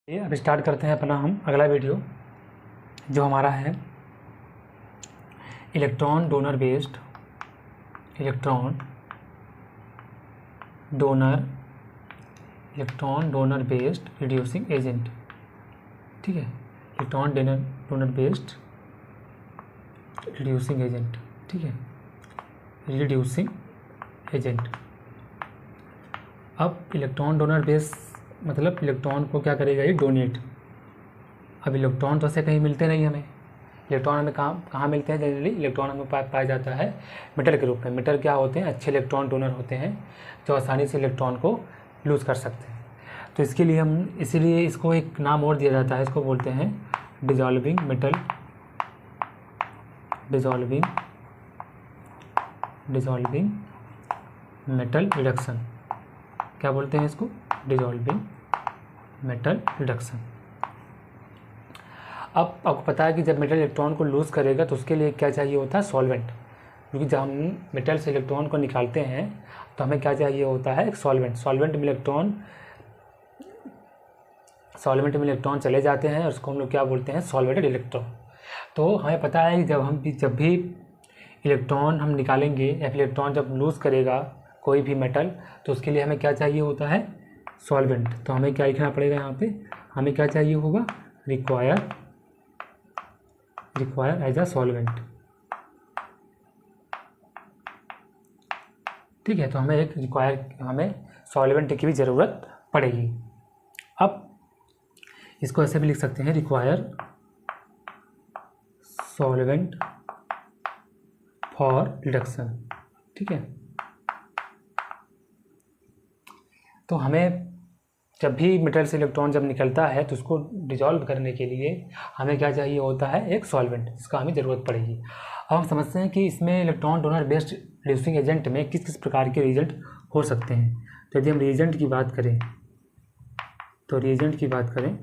ये अब स्टार्ट करते हैं अपना हम अगला वीडियो जो हमारा है electron donor based reducing agent. ठीक है, electron donor based reducing agent. ठीक है, रिड्यूसिंग एजेंट। अब इलेक्ट्रॉन डोनर बेस मतलब इलेक्ट्रॉन को क्या करेगा ये डोनेट। अब इलेक्ट्रॉन तो ऐसे कहीं मिलते नहीं हमें। इलेक्ट्रॉन हमें कहाँ मिलते हैं जनरली? इलेक्ट्रॉन हमें पाया जाता है मेटल के रूप में। मेटल क्या होते हैं? अच्छे इलेक्ट्रॉन डोनर होते हैं जो आसानी से इलेक्ट्रॉन को लूज़ कर सकते हैं। तो इसके लिए इसीलिए इसको एक नाम और दिया जाता है, इसको बोलते हैं डिजॉल्विंग मेटल रिडक्शन। क्या बोलते हैं इसको? Dissolving metal reduction. अब आपको पता है कि जब मेटल इलेक्ट्रॉन को लूज़ करेगा तो उसके लिए क्या चाहिए होता है? सॉल्वेंट। क्योंकि जब हम मेटल से इलेक्ट्रॉन को निकालते हैं तो हमें क्या चाहिए होता है? एक सॉल्वेंट। सॉल्वेंट में इलेक्ट्रॉन चले जाते हैं और उसको हम लोग क्या बोलते हैं? Solvated electron. तो हमें पता है कि जब भी इलेक्ट्रॉन हम निकालेंगे या फिर इलेक्ट्रॉन जब लूज़ करेगा कोई भी मेटल तो उसके लिए हमें क्या चाहिए होता है? सॉल्वेंट। तो हमें क्या लिखना पड़ेगा यहाँ पे? हमें क्या चाहिए होगा? Require as a solvent. ठीक है, तो हमें सॉल्वेंट की भी ज़रूरत पड़ेगी। अब इसको ऐसे भी लिख सकते हैं, रिक्वायर सॉल्वेंट फॉर रिडक्शन। ठीक है, तो हमें जब भी मेटल से इलेक्ट्रॉन जब निकलता है तो उसको डिजॉल्व करने के लिए हमें क्या चाहिए होता है? एक सॉल्वेंट, जिसका हमें ज़रूरत पड़ेगी। अब हम समझते हैं कि इसमें electron donor based reducing agent में किस किस प्रकार के रिएजेंट हो सकते हैं। तो यदि हम रिएजेंट की बात करें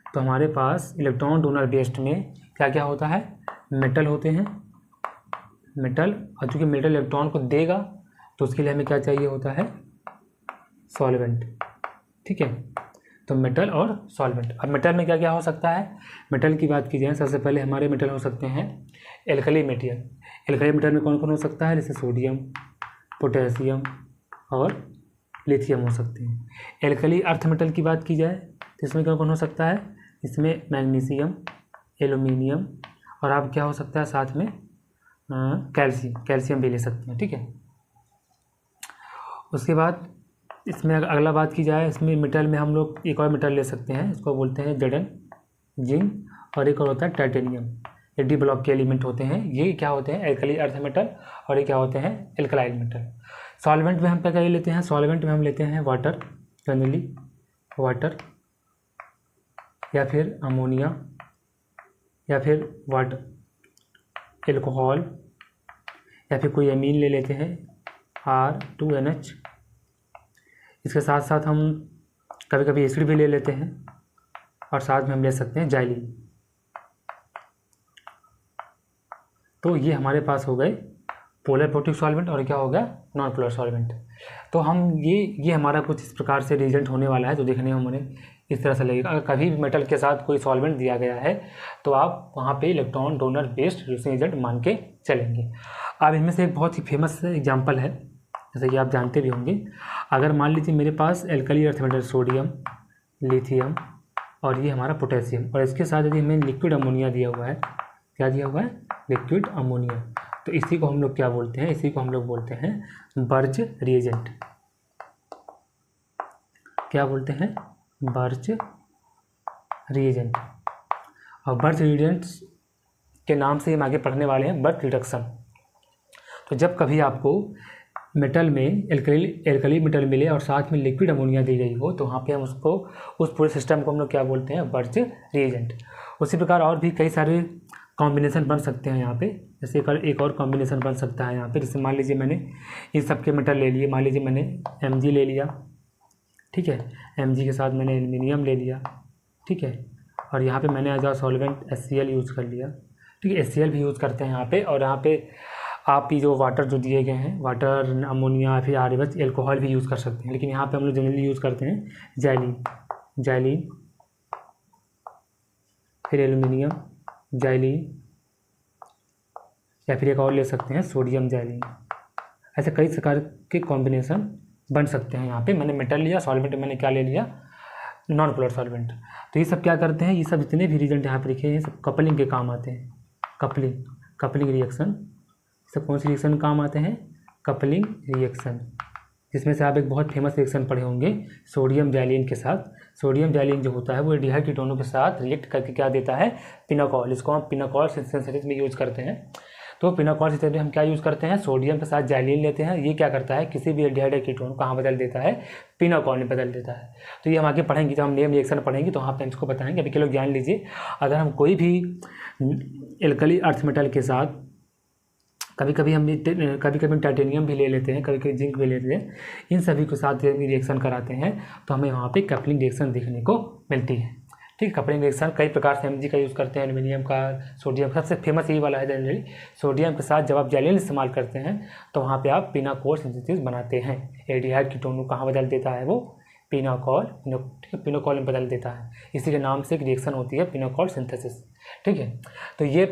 तो हमारे पास इलेक्ट्रॉन डोनर बेस्ड में क्या क्या होता है? मेटल होते हैं, और चूँकि मेटल इलेक्ट्रॉन को देगा तो उसके लिए हमें क्या चाहिए होता है? सॉल्वेंट। ठीक है, तो मेटल और सॉल्वेंट। अब मेटल में क्या क्या हो सकता है? मेटल की बात की जाए सबसे पहले हमारे मेटल हो सकते हैं एल्कली मेटल में कौन कौन हो सकता है? जैसे सोडियम, पोटेशियम और लिथियम हो सकते हैं। एल्कली अर्थ मेटल की बात की जाए तो इसमें कौन कौन हो सकता है? इसमें मैग्नीशियम, एल्यूमिनियम और आप क्या हो सकता है साथ में? कैल्शियम भी ले सकते हैं। ठीक है, उसके बाद इसमें अगला बात की जाए, इसमें मेटल में हम लोग एक और मेटल ले सकते हैं, इसको बोलते हैं जडन, जिंक और एक और होता है टाइटेनियम। ये डी ब्लॉक के एलिमेंट होते हैं। ये क्या होते हैं? एल्कली अर्थ मेटल और ये क्या होते हैं? एल्कलाइल मेटल। सॉल्वेंट में हम क्या लेते हैं? सॉल्वेंट में हम लेते हैं वाटर, जनरली वाटर या फिर अमोनिया या फिर वाटर, एल्कोहल या फिर कोई एमीन ले लेते हैं R2NH। इसके साथ साथ हम कभी कभी एसिड भी ले लेते हैं और साथ में हम ले सकते हैं जाइलिन। तो ये हमारे पास हो गए पोलर प्रोटिक सॉल्वेंट और क्या हो गया? Non polar solvent. तो हम ये हमारा कुछ इस प्रकार से रिएजेंट होने वाला है जो देखने में हमें इस तरह से लगेगा। अगर कभी भी मेटल के साथ कोई सॉल्वेंट दिया गया है तो आप वहाँ पे electron donor based reducing agent मान के चलेंगे। अब इनमें से एक बहुत ही फेमस एग्जाम्पल है, जैसे कि आप जानते भी होंगे। अगर मान लीजिए मेरे पास alkali earth metal sodium, lithium और ये हमारा पोटेशियम, और इसके साथ यदि हमें लिक्विड अमोनिया दिया हुआ है, क्या दिया हुआ है? Liquid ammonia. तो इसी को हम लोग क्या बोलते हैं? इसी को हम लोग बोलते हैं बर्ज रिएजेंट। क्या बोलते हैं? बर्ज रिएजेंट। और बर्ज रिएजेंट्स के नाम से हम आगे पढ़ने वाले हैं बर्ज रिडक्शन। तो जब कभी आपको मेटल में एल्कली मेटल मिले और साथ में लिक्विड अमोनिया दी गई हो तो वहाँ पे हम उसको उस पूरे सिस्टम को हम लोग क्या बोलते हैं? बर्ज रिएजेंट। उसी प्रकार और भी कई सारे कॉम्बिनेशन बन सकते हैं यहाँ पे। जैसे एक और कॉम्बिनेशन बन सकता है यहाँ पे, जैसे मान लीजिए मैंने इन सब के मेटल ले लिए। मान लीजिए मैंने Mg ले लिया, ठीक है, Mg के साथ मैंने एल्यूमिनियम ले लिया, ठीक है, और यहाँ पे मैंने as a solvent HCl use कर लिया। ठीक है, HCl भी यूज़ करते हैं यहाँ पे। और यहाँ पे आप ही जो वाटर जो दिए गए हैं, वाटर, अमोनिया, फिर RH, एल्कोहल भी यूज़ कर सकते हैं। लेकिन यहाँ पे हम लोग जनरली यूज़ करते हैं जाइलिन फिर एल्यूमिनियम जाइलिन, या फिर एक और ले सकते हैं सोडियम जाइलिन। ऐसे कई प्रकार के कॉम्बिनेशन बन सकते हैं। यहाँ पे मैंने मेटल लिया, सॉल्वेंट मैंने क्या ले लिया, नॉन पोलर सॉल्वेंट। तो ये सब क्या करते हैं, ये सब जितने भी रिएजेंट यहाँ पे लिखे हैं सब कपलिंग के काम आते हैं। कपलिंग रिएक्शन, सब कौन से रिएक्शन में काम आते हैं, कपलिंग रिएक्शन, जिसमें से आप एक बहुत फेमस रिएक्शन पढ़े होंगे सोडियम जाइलिन के साथ। सोडियम जाइलिन जो होता है वो एल्डिहाइड कीटोनों के साथ रिएक्ट करके क्या देता है, पिनोकॉल। इसको हम पिनोकॉल सिंथेसिस में यूज़ करते हैं। तो पिनोकॉल सिंथेसिस में हम क्या यूज़ करते हैं, सोडियम के साथ जाइलिन लेते हैं। ये क्या करता है, किसी भी एल्डिहाइड कीटोन को कहाँ बदल देता है, पिनोकॉल में बदल देता है। तो ये हम आगे पढ़ेंगे, जब हम नेम रिएक्शन पढ़ेंगे तो वहाँ पर इसको बताएंगे। अभी के लोग जान लीजिए, अगर हम कोई भी एल्कली अर्थ मेटल के साथ कभी कभी हम टाइटेनियम भी ले लेते हैं, कभी कभी जिंक भी ले लेते हैं, इन सभी के साथ रिएक्शन कराते हैं तो हमें वहाँ पे कपलिंग रिएक्शन देखने को मिलती है। ठीक है, कपलिंग रिएक्शन कई प्रकार से Mg का यूज़ करते हैं, एल्यूमिनियम का, सोडियम, सबसे फेमस यही वाला है जनरली। सोडियम के साथ जब आप जाइलिन इस्तेमाल करते हैं तो वहाँ पे आप पिनोकॉल सिंथेसिस बनाते हैं। एल्डिहाइड कीटोन को कहाँ बदल देता है वो, पिनोकॉल, ठीक है, पिनोकॉल में बदल देता है। इसी के नाम से एक रिएक्शन होती है पिनोकॉल सिंथेसिस। ठीक है, तो ये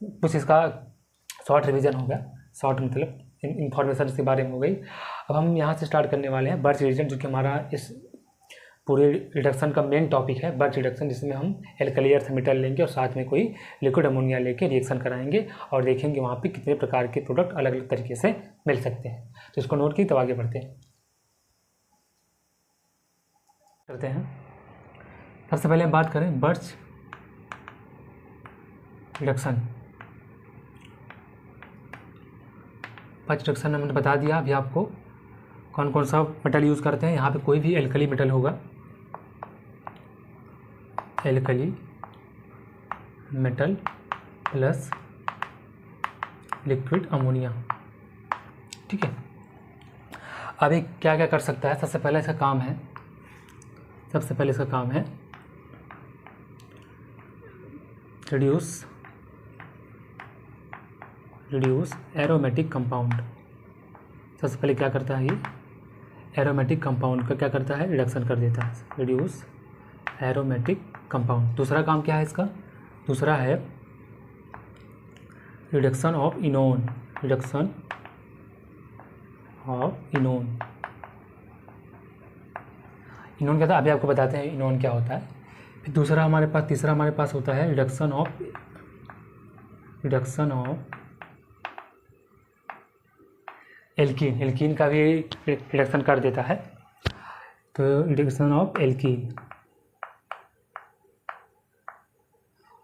कुछ इसका शॉर्ट रिवीजन हो गया, शॉर्ट मतलब इन्फॉर्मेशन इसके बारे में हो गई। अब हम यहाँ से स्टार्ट करने वाले हैं बर्च रिएक्शन, जो कि हमारा इस पूरे रिडक्शन का मेन टॉपिक है, बर्च रिडक्शन, जिसमें हम एल्कली अर्थ मेटल लेंगे और साथ में कोई लिक्विड अमोनिया लेके रिएक्शन कराएंगे और देखेंगे वहाँ पे कितने प्रकार के प्रोडक्ट अलग अलग तरीके से मिल सकते हैं। तो इसको नोट की, तब आगे बढ़ते हैं, करते हैं। सबसे पहले हम बात करें बर्च रिडक्शन। बर्च रिडक्शन में मैंने बता दिया अभी आपको कौन कौन सा मेटल यूज़ करते हैं। यहाँ पे कोई भी एल्कली मेटल होगा, alkali metal plus liquid ammonia. ठीक है, अभी क्या क्या कर सकता है, सबसे पहले इसका काम है रिड्यूस एरोमेटिक कंपाउंड। सबसे पहले क्या करता है, ये एरोमेटिक कंपाउंड का क्या करता है, रिडक्शन कर देता है, रिड्यूस एरोमेटिक कंपाउंड। दूसरा काम क्या है इसका, दूसरा है रिडक्शन ऑफ इनोन, रिडक्शन ऑफ इनोन। इनोन क्या था, अभी आपको बताते हैं इनोन क्या होता है। फिर तीसरा हमारे पास होता है रिडक्शन ऑफ एल्कीन। एल्कीन का भी रिडक्शन कर देता है, तो रिडक्शन ऑफ एल्कीन।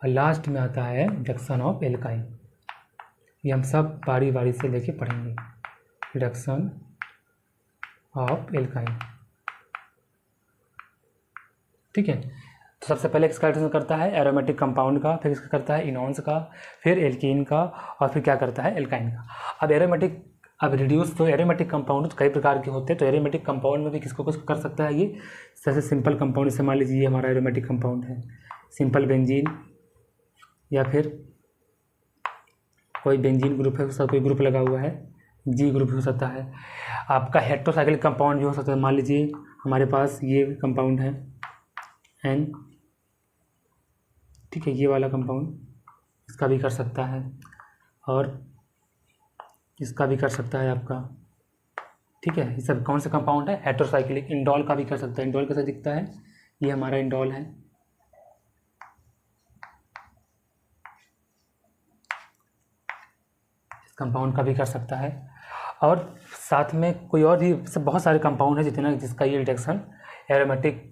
और लास्ट में आता है रिडक्शन ऑफ एल्काइन। ये हम सब बारी बारी से लेके पढ़ेंगे, रिडक्शन ऑफ एल्काइन। ठीक है, तो सबसे पहले इसका रिडक्शन करता है एरोमेटिक कंपाउंड का, फिर इसका करता है इनॉन्स का, फिर एल्कीन का, और फिर क्या करता है एल्काइन का। अब रिड्यूस तो एरोमेटिक कंपाउंड कई प्रकार के होते हैं, तो एरोमेटिक कंपाउंड में भी किसको कुछ कर सकता है ये, जैसे सिंपल कंपाउंड से मान लीजिए हमारा एरोमेटिक कंपाउंड है सिंपल बेंजीन, या फिर कोई बेंजीन ग्रुप है उसका कोई ग्रुप लगा हुआ है, जी ग्रुप हो सकता है। आपका हेटेरोसाइक्लिक कंपाउंड भी हो सकता है, मान लीजिए हमारे पास ये कंपाउंड है एन, ठीक है, ये वाला कंपाउंड, इसका भी कर सकता है और इसका भी कर सकता है आपका। ठीक है, ये सब कौन सा कंपाउंड है, हेटेरोसाइक्लिक। इंडोल का भी कर सकता है, इंडोल कैसा दिखता है, ये हमारा इंडोल है। इस कंपाउंड का भी कर सकता है, और साथ में कोई और भी सब बहुत सारे कंपाउंड है जितना जिसका ये रिडक्शन एरोमेटिक,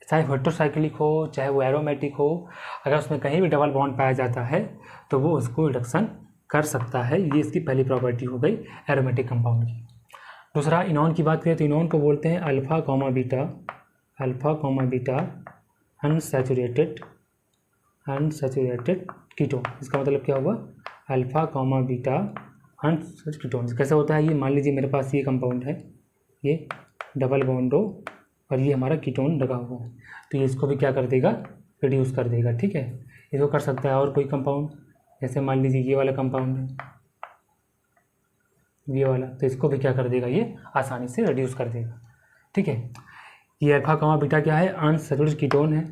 चाहे हेटेरोसाइक्लिक हो चाहे वो एरोमेटिक हो, अगर उसमें कहीं भी डबल बॉन्ड पाया जाता है तो वो उसको रिडक्शन कर सकता है। ये इसकी पहली प्रॉपर्टी हो गई एरोमेटिक कंपाउंड की। दूसरा इनॉन की बात करें तो इनॉन को बोलते हैं alpha comma beta unsaturated ketone. इसका मतलब क्या हुआ, alpha comma beta unsaturated ketone. कैसे होता है ये, मान लीजिए मेरे पास ये कंपाउंड है, ये डबल बॉन्ड हो और ये हमारा कीटोन लगा हुआ है, तो ये इसको भी क्या कर देगा, रिड्यूस कर देगा। ठीक है, इसको कर सकता है और कोई कंपाउंड, जैसे मान लीजिए ये वाला कंपाउंड है, ये वाला, तो इसको भी क्या कर देगा, ये आसानी से रिड्यूस कर देगा। ठीक है, ये अल्फा कॉमा बीटा क्या है, अनसैचुरेटेड कीटोन है।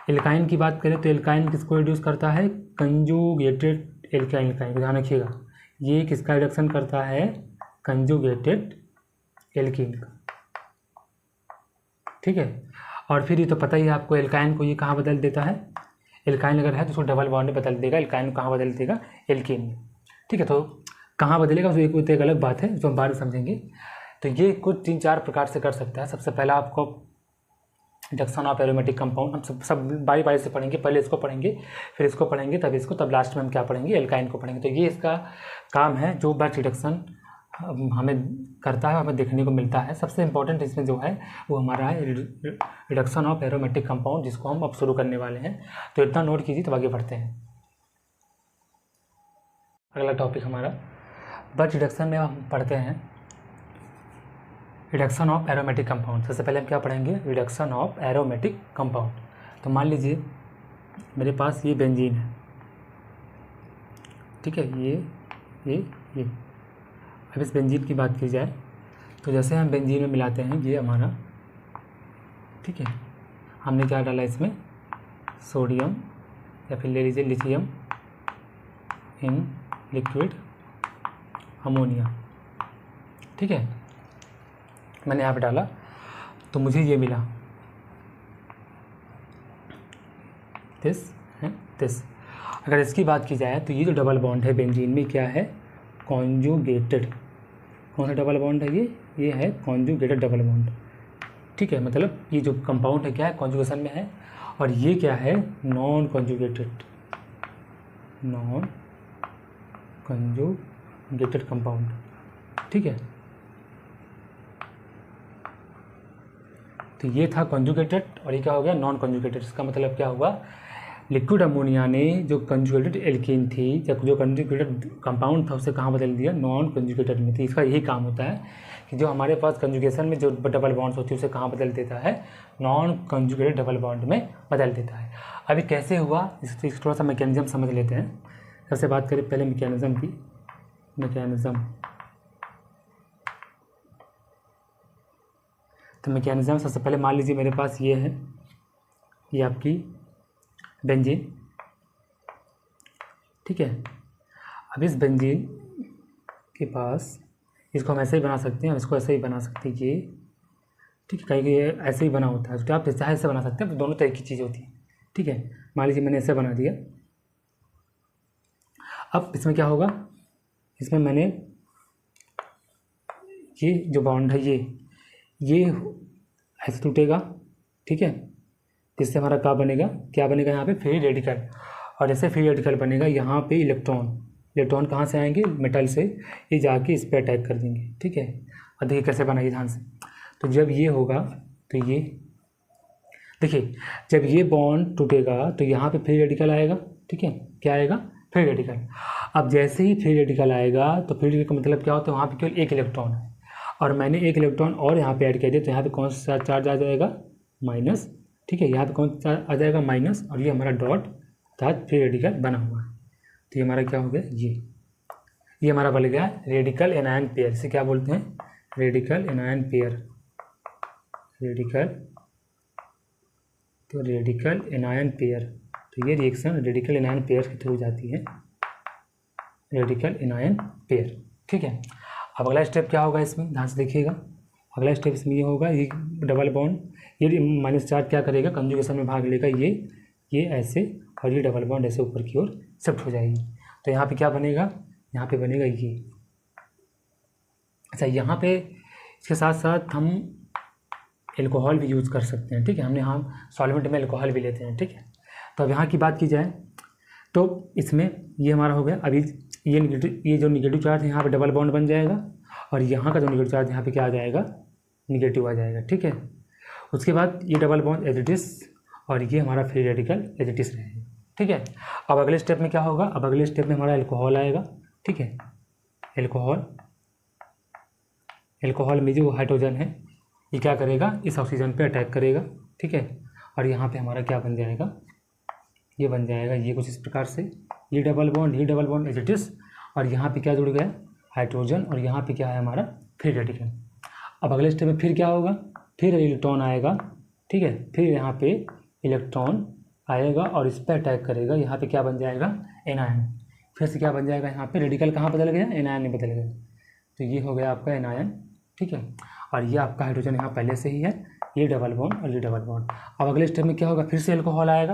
एल्काइन की बात करें तो एल्काइन किसको रिड्यूस करता है, कंजुगेटेड एल्काइन का, ध्यान रखिएगा, ये किसका रिडक्शन करता है, कंजुगेटेड एल्कीन का, ठीक है। और फिर ये तो पता ही है आपको, एल्काइन को ये कहाँ बदल देता है, एल्काइन अगर है तो उसको डबल बॉन्ड में बदल देगा, एल्काइन को कहाँ बदल देगा, एल्कीन में, ठीक है। तो कहाँ बदलेगा तो एक अलग बात है, जो हम बाद में समझेंगे। तो ये कुछ 3-4 प्रकार से कर सकता है। सबसे पहला आपको रिडक्शन ऑफ एरोमेटिक कंपाउंड, हम सब बारी बारी से पढ़ेंगे, पहले इसको पढ़ेंगे, फिर इसको पढ़ेंगे, तब इसको, तब लास्ट में हम क्या पढ़ेंगे, एल्काइन को पढ़ेंगे। तो ये इसका काम है, जो बैच रिडक्शन हमें करता है, हमें देखने को मिलता है। सबसे इम्पोर्टेंट इसमें जो है वो हमारा है रिडक्शन ऑफ एरोमेटिक कंपाउंड, जिसको हम अब शुरू करने वाले हैं। तो इतना नोट कीजिए, तो आगे बढ़ते हैं। अगला टॉपिक हमारा बैच रिडक्शन में हम पढ़ते हैं रिडक्शन ऑफ एरोमेटिक कंपाउंड। सबसे पहले हम क्या पढ़ेंगे, रिडक्शन ऑफ एरोमेटिक कंपाउंड। तो मान लीजिए मेरे पास ये बेंजीन है, ठीक है, ये अब इस बेंजीन की बात की जाए तो जैसे हम बेंजीन में मिलाते हैं, ये हमारा, ठीक है, हमने क्या डाला इसमें, सोडियम या फिर ले लीजिए लिथियम इन लिक्विड अमोनिया, ठीक है, मैंने यहाँ पे डाला तो मुझे ये मिला, दिस। अगर इसकी बात की जाए तो ये जो डबल बॉन्ड है बेंजीन में, क्या है, कॉन्जुगेटेड। कौन सा डबल बॉन्ड है ये है कॉन्जुगेटेड डबल बॉन्ड, ठीक है। मतलब ये जो कंपाउंड है क्या है, कॉन्जुगेशन में है। और ये क्या है, नॉन कॉन्जुगेटेड कंपाउंड, ठीक है। तो ये था कॉन्जुगेटेड और ये क्या हो गया, नॉन कॉन्जुगेटेड। इसका मतलब क्या हुआ, लिक्विड अमोनिया ने जो कंजुगेटेड एल्कीन थी, जो कंजुगेटेड कंपाउंड था, उसे कहाँ बदल दिया, नॉन कंजुगेटेड में थी। इसका यही काम होता है कि जो हमारे पास कंजुगेशन में जो डबल बॉन्ड्स होती है उसे कहाँ बदल देता है, नॉन कंजुगेटेड डबल बॉन्ड में बदल देता है। अभी कैसे हुआ, इससे थोड़ा सा मैकेनिज्म समझ लेते हैं। सबसे बात करें पहले मैकेनिज्म की, तो मैकेनिज्म सबसे पहले मान लीजिए मेरे पास ये है, ये आपकी बेंजीन, ठीक है। अब इस बेंजीन के पास, इसको हम ऐसे ही बना सकते हैं, इसको ऐसे ही बना सकते हैं, ये, ठीक है, कहीं ये ऐसे ही बना होता है, तो आप चाहे ऐसे बना सकते हैं, तो दोनों तरह की चीज़ होती है, ठीक है। मान लीजिए मैंने ऐसे बना दिया। अब इसमें क्या होगा, इसमें मैंने ये जो बॉन्ड है ये ऐसे टूटेगा, ठीक है, जिससे हमारा क्या बनेगा यहाँ पे, फ्री रेडिकल। और जैसे फ्री रेडिकल बनेगा, यहाँ पे इलेक्ट्रॉन कहाँ से आएंगे, मेटल से, ये जाके इस पर अटैक कर देंगे, ठीक है। और देखिए कैसे बनाइए ध्यान से। तो जब ये होगा तो ये देखिए, जब ये बॉन्ड टूटेगा तो यहाँ पे फ्री रेडिकल आएगा, ठीक है, क्या आएगा, फ्री रेडिकल। अब जैसे ही फ्री रेडिकल आएगा तो फ्री रेडिकल का मतलब क्या होता है, वहाँ पे केवल एक इलेक्ट्रॉन है, और मैंने एक इलेक्ट्रॉन और यहाँ पे ऐड कर दिया, तो यहाँ पे कौन सा चार्ज आ जाएगा, माइनस, ठीक है, यहाँ पे कौन सा आ जाएगा, माइनस, और ये हमारा डॉट अर्थात फ्री रेडिकल बना हुआ है। तो ये हमारा क्या हो गया, ये हमारा बन गया रेडिकल एनायन पेयर। इसे क्या बोलते हैं, radical anion pair, radical anion pair. तो ये रिएक्शन रेडिकल एनायन पेयर के थ्रू जाती है, रेडिकल एनायन पेयर, ठीक है। अब अगला स्टेप क्या होगा इसमें, ध्यान से देखिएगा। अगला स्टेप इसमें ये होगा, ये डबल बॉन्ड, ये माइनस चार्ज क्या करेगा, कंजुगेशन में भाग लेगा, ये ऐसे, और ये डबल बॉन्ड ऐसे ऊपर की ओर शिफ्ट हो जाएगी। तो यहाँ पे क्या बनेगा, यहाँ पे बनेगा ये। अच्छा, यहाँ पे इसके साथ साथ हम एल्कोहल भी यूज़ कर सकते हैं, ठीक है, हम सॉल्वेंट में एल्कोहल भी लेते हैं, ठीक है। तो अब यहाँ की बात की जाए तो इसमें ये हमारा हो गया। अभी ये जो निगेटिव चार्ज है यहाँ पे डबल बॉन्ड बन जाएगा, और यहाँ का जो निगेटिव चार्ज यहाँ पे क्या आ जाएगा, निगेटिव आ जाएगा, ठीक है। उसके बाद ये double bond as it is, और ये हमारा free radical as it is रहेगा, ठीक है। अब अगले स्टेप में क्या होगा, अब अगले स्टेप में हमारा एल्कोहल आएगा, ठीक है। एल्कोहल में जो हाइड्रोजन है ये क्या करेगा, इस ऑक्सीजन पे अटैक करेगा, ठीक है। और यहाँ पे हमारा क्या बन जाएगा, ये बन जाएगा, ये कुछ इस प्रकार से, ये double bond as it is, और यहाँ पे क्या जुड़ गया, हाइड्रोजन, और यहाँ पे क्या है हमारा फ्री रेडिकल। अब अगले स्टेप में फिर क्या होगा, फिर इलेक्ट्रॉन आएगा, ठीक है, फिर यहाँ पे इलेक्ट्रॉन आएगा और इस पर अटैक करेगा, यहाँ पे क्या बन जाएगा, एनायन। फिर से क्या बन जाएगा, यहाँ पे रेडिकल कहाँ बदल गया, एनायन में बदल गया। तो ये हो गया आपका एनायन, ठीक है। और ये आपका हाइड्रोजन यहाँ पहले से ही है, ये डबल बॉन्ड और ये डबल बॉन्ड। अब अगले स्टेप में क्या होगा, फिर से अल्कोहल आएगा,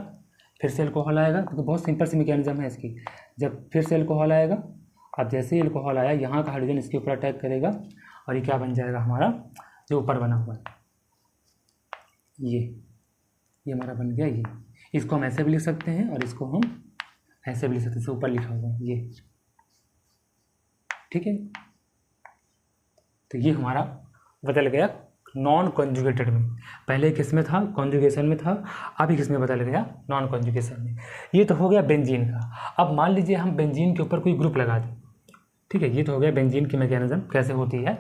फिर से अल्कोहल आएगा, तो बहुत सिंपल सी मैकेनिज्म है इसकी। जब फिर से अल्कोहल आएगा, अब जैसे ही अल्कोहल आया, यहाँ का हाइड्रोजन इसके ऊपर अटैक करेगा और ये क्या बन जाएगा हमारा, जो ऊपर बना हुआ है ये हमारा बन गया ये। इसको हम ऐसे भी लिख सकते हैं और इसको हम ऐसे भी लिख सकते हैं, ऊपर लिखा हुआ है ये, ठीक है। तो ये हमारा बदल गया नॉन कॉन्जुगेटेड में। पहले किस में था, कॉन्जुगेशन में था, अभी किस में बदल गया, नॉन कॉन्जुगेशन में। ये तो हो गया बेंजीन का। अब मान लीजिए हम बेंजीन के ऊपर कोई ग्रुप लगा दें, ठीक है। ये तो हो गया बेंजीन की मैकेनिज्म कैसे होती है।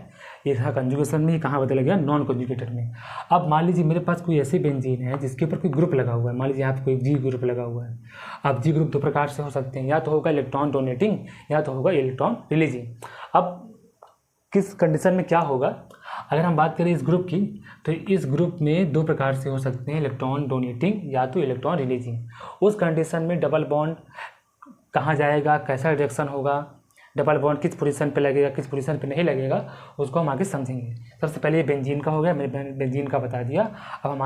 ये था कॉन्जुगेशन में, कहाँ बदल गया, नॉन कॉन्जुगेटेड में। अब मान लीजिए मेरे पास कोई ऐसी बेंजीन है जिसके ऊपर कोई ग्रुप लगा हुआ है, मान लीजिए यहाँ पे कोई जी ग्रुप लगा हुआ है। अब जी ग्रुप दो प्रकार से हो सकते हैं, या तो होगा इलेक्ट्रॉन डोनेटिंग या तो होगा इलेक्ट्रॉन रिलीजिंग। अब किस कंडीशन में क्या होगा, अगर हम बात करें इस ग्रुप की, तो इस ग्रुप में दो प्रकार से हो सकते हैं, इलेक्ट्रॉन डोनेटिंग या तो इलेक्ट्रॉन रिलीजिंग। उस कंडीशन में डबल बॉन्ड कहाँ जाएगा, कैसा रिएक्शन होगा, डबल बॉन्ड किस पोजीशन पे लगेगा, किस पोजीशन पे नहीं लगेगा, उसको हम आगे समझेंगे। सबसे पहले ये बेंजीन का हो गया, मैंने बेंजीन का बता दिया। अब हम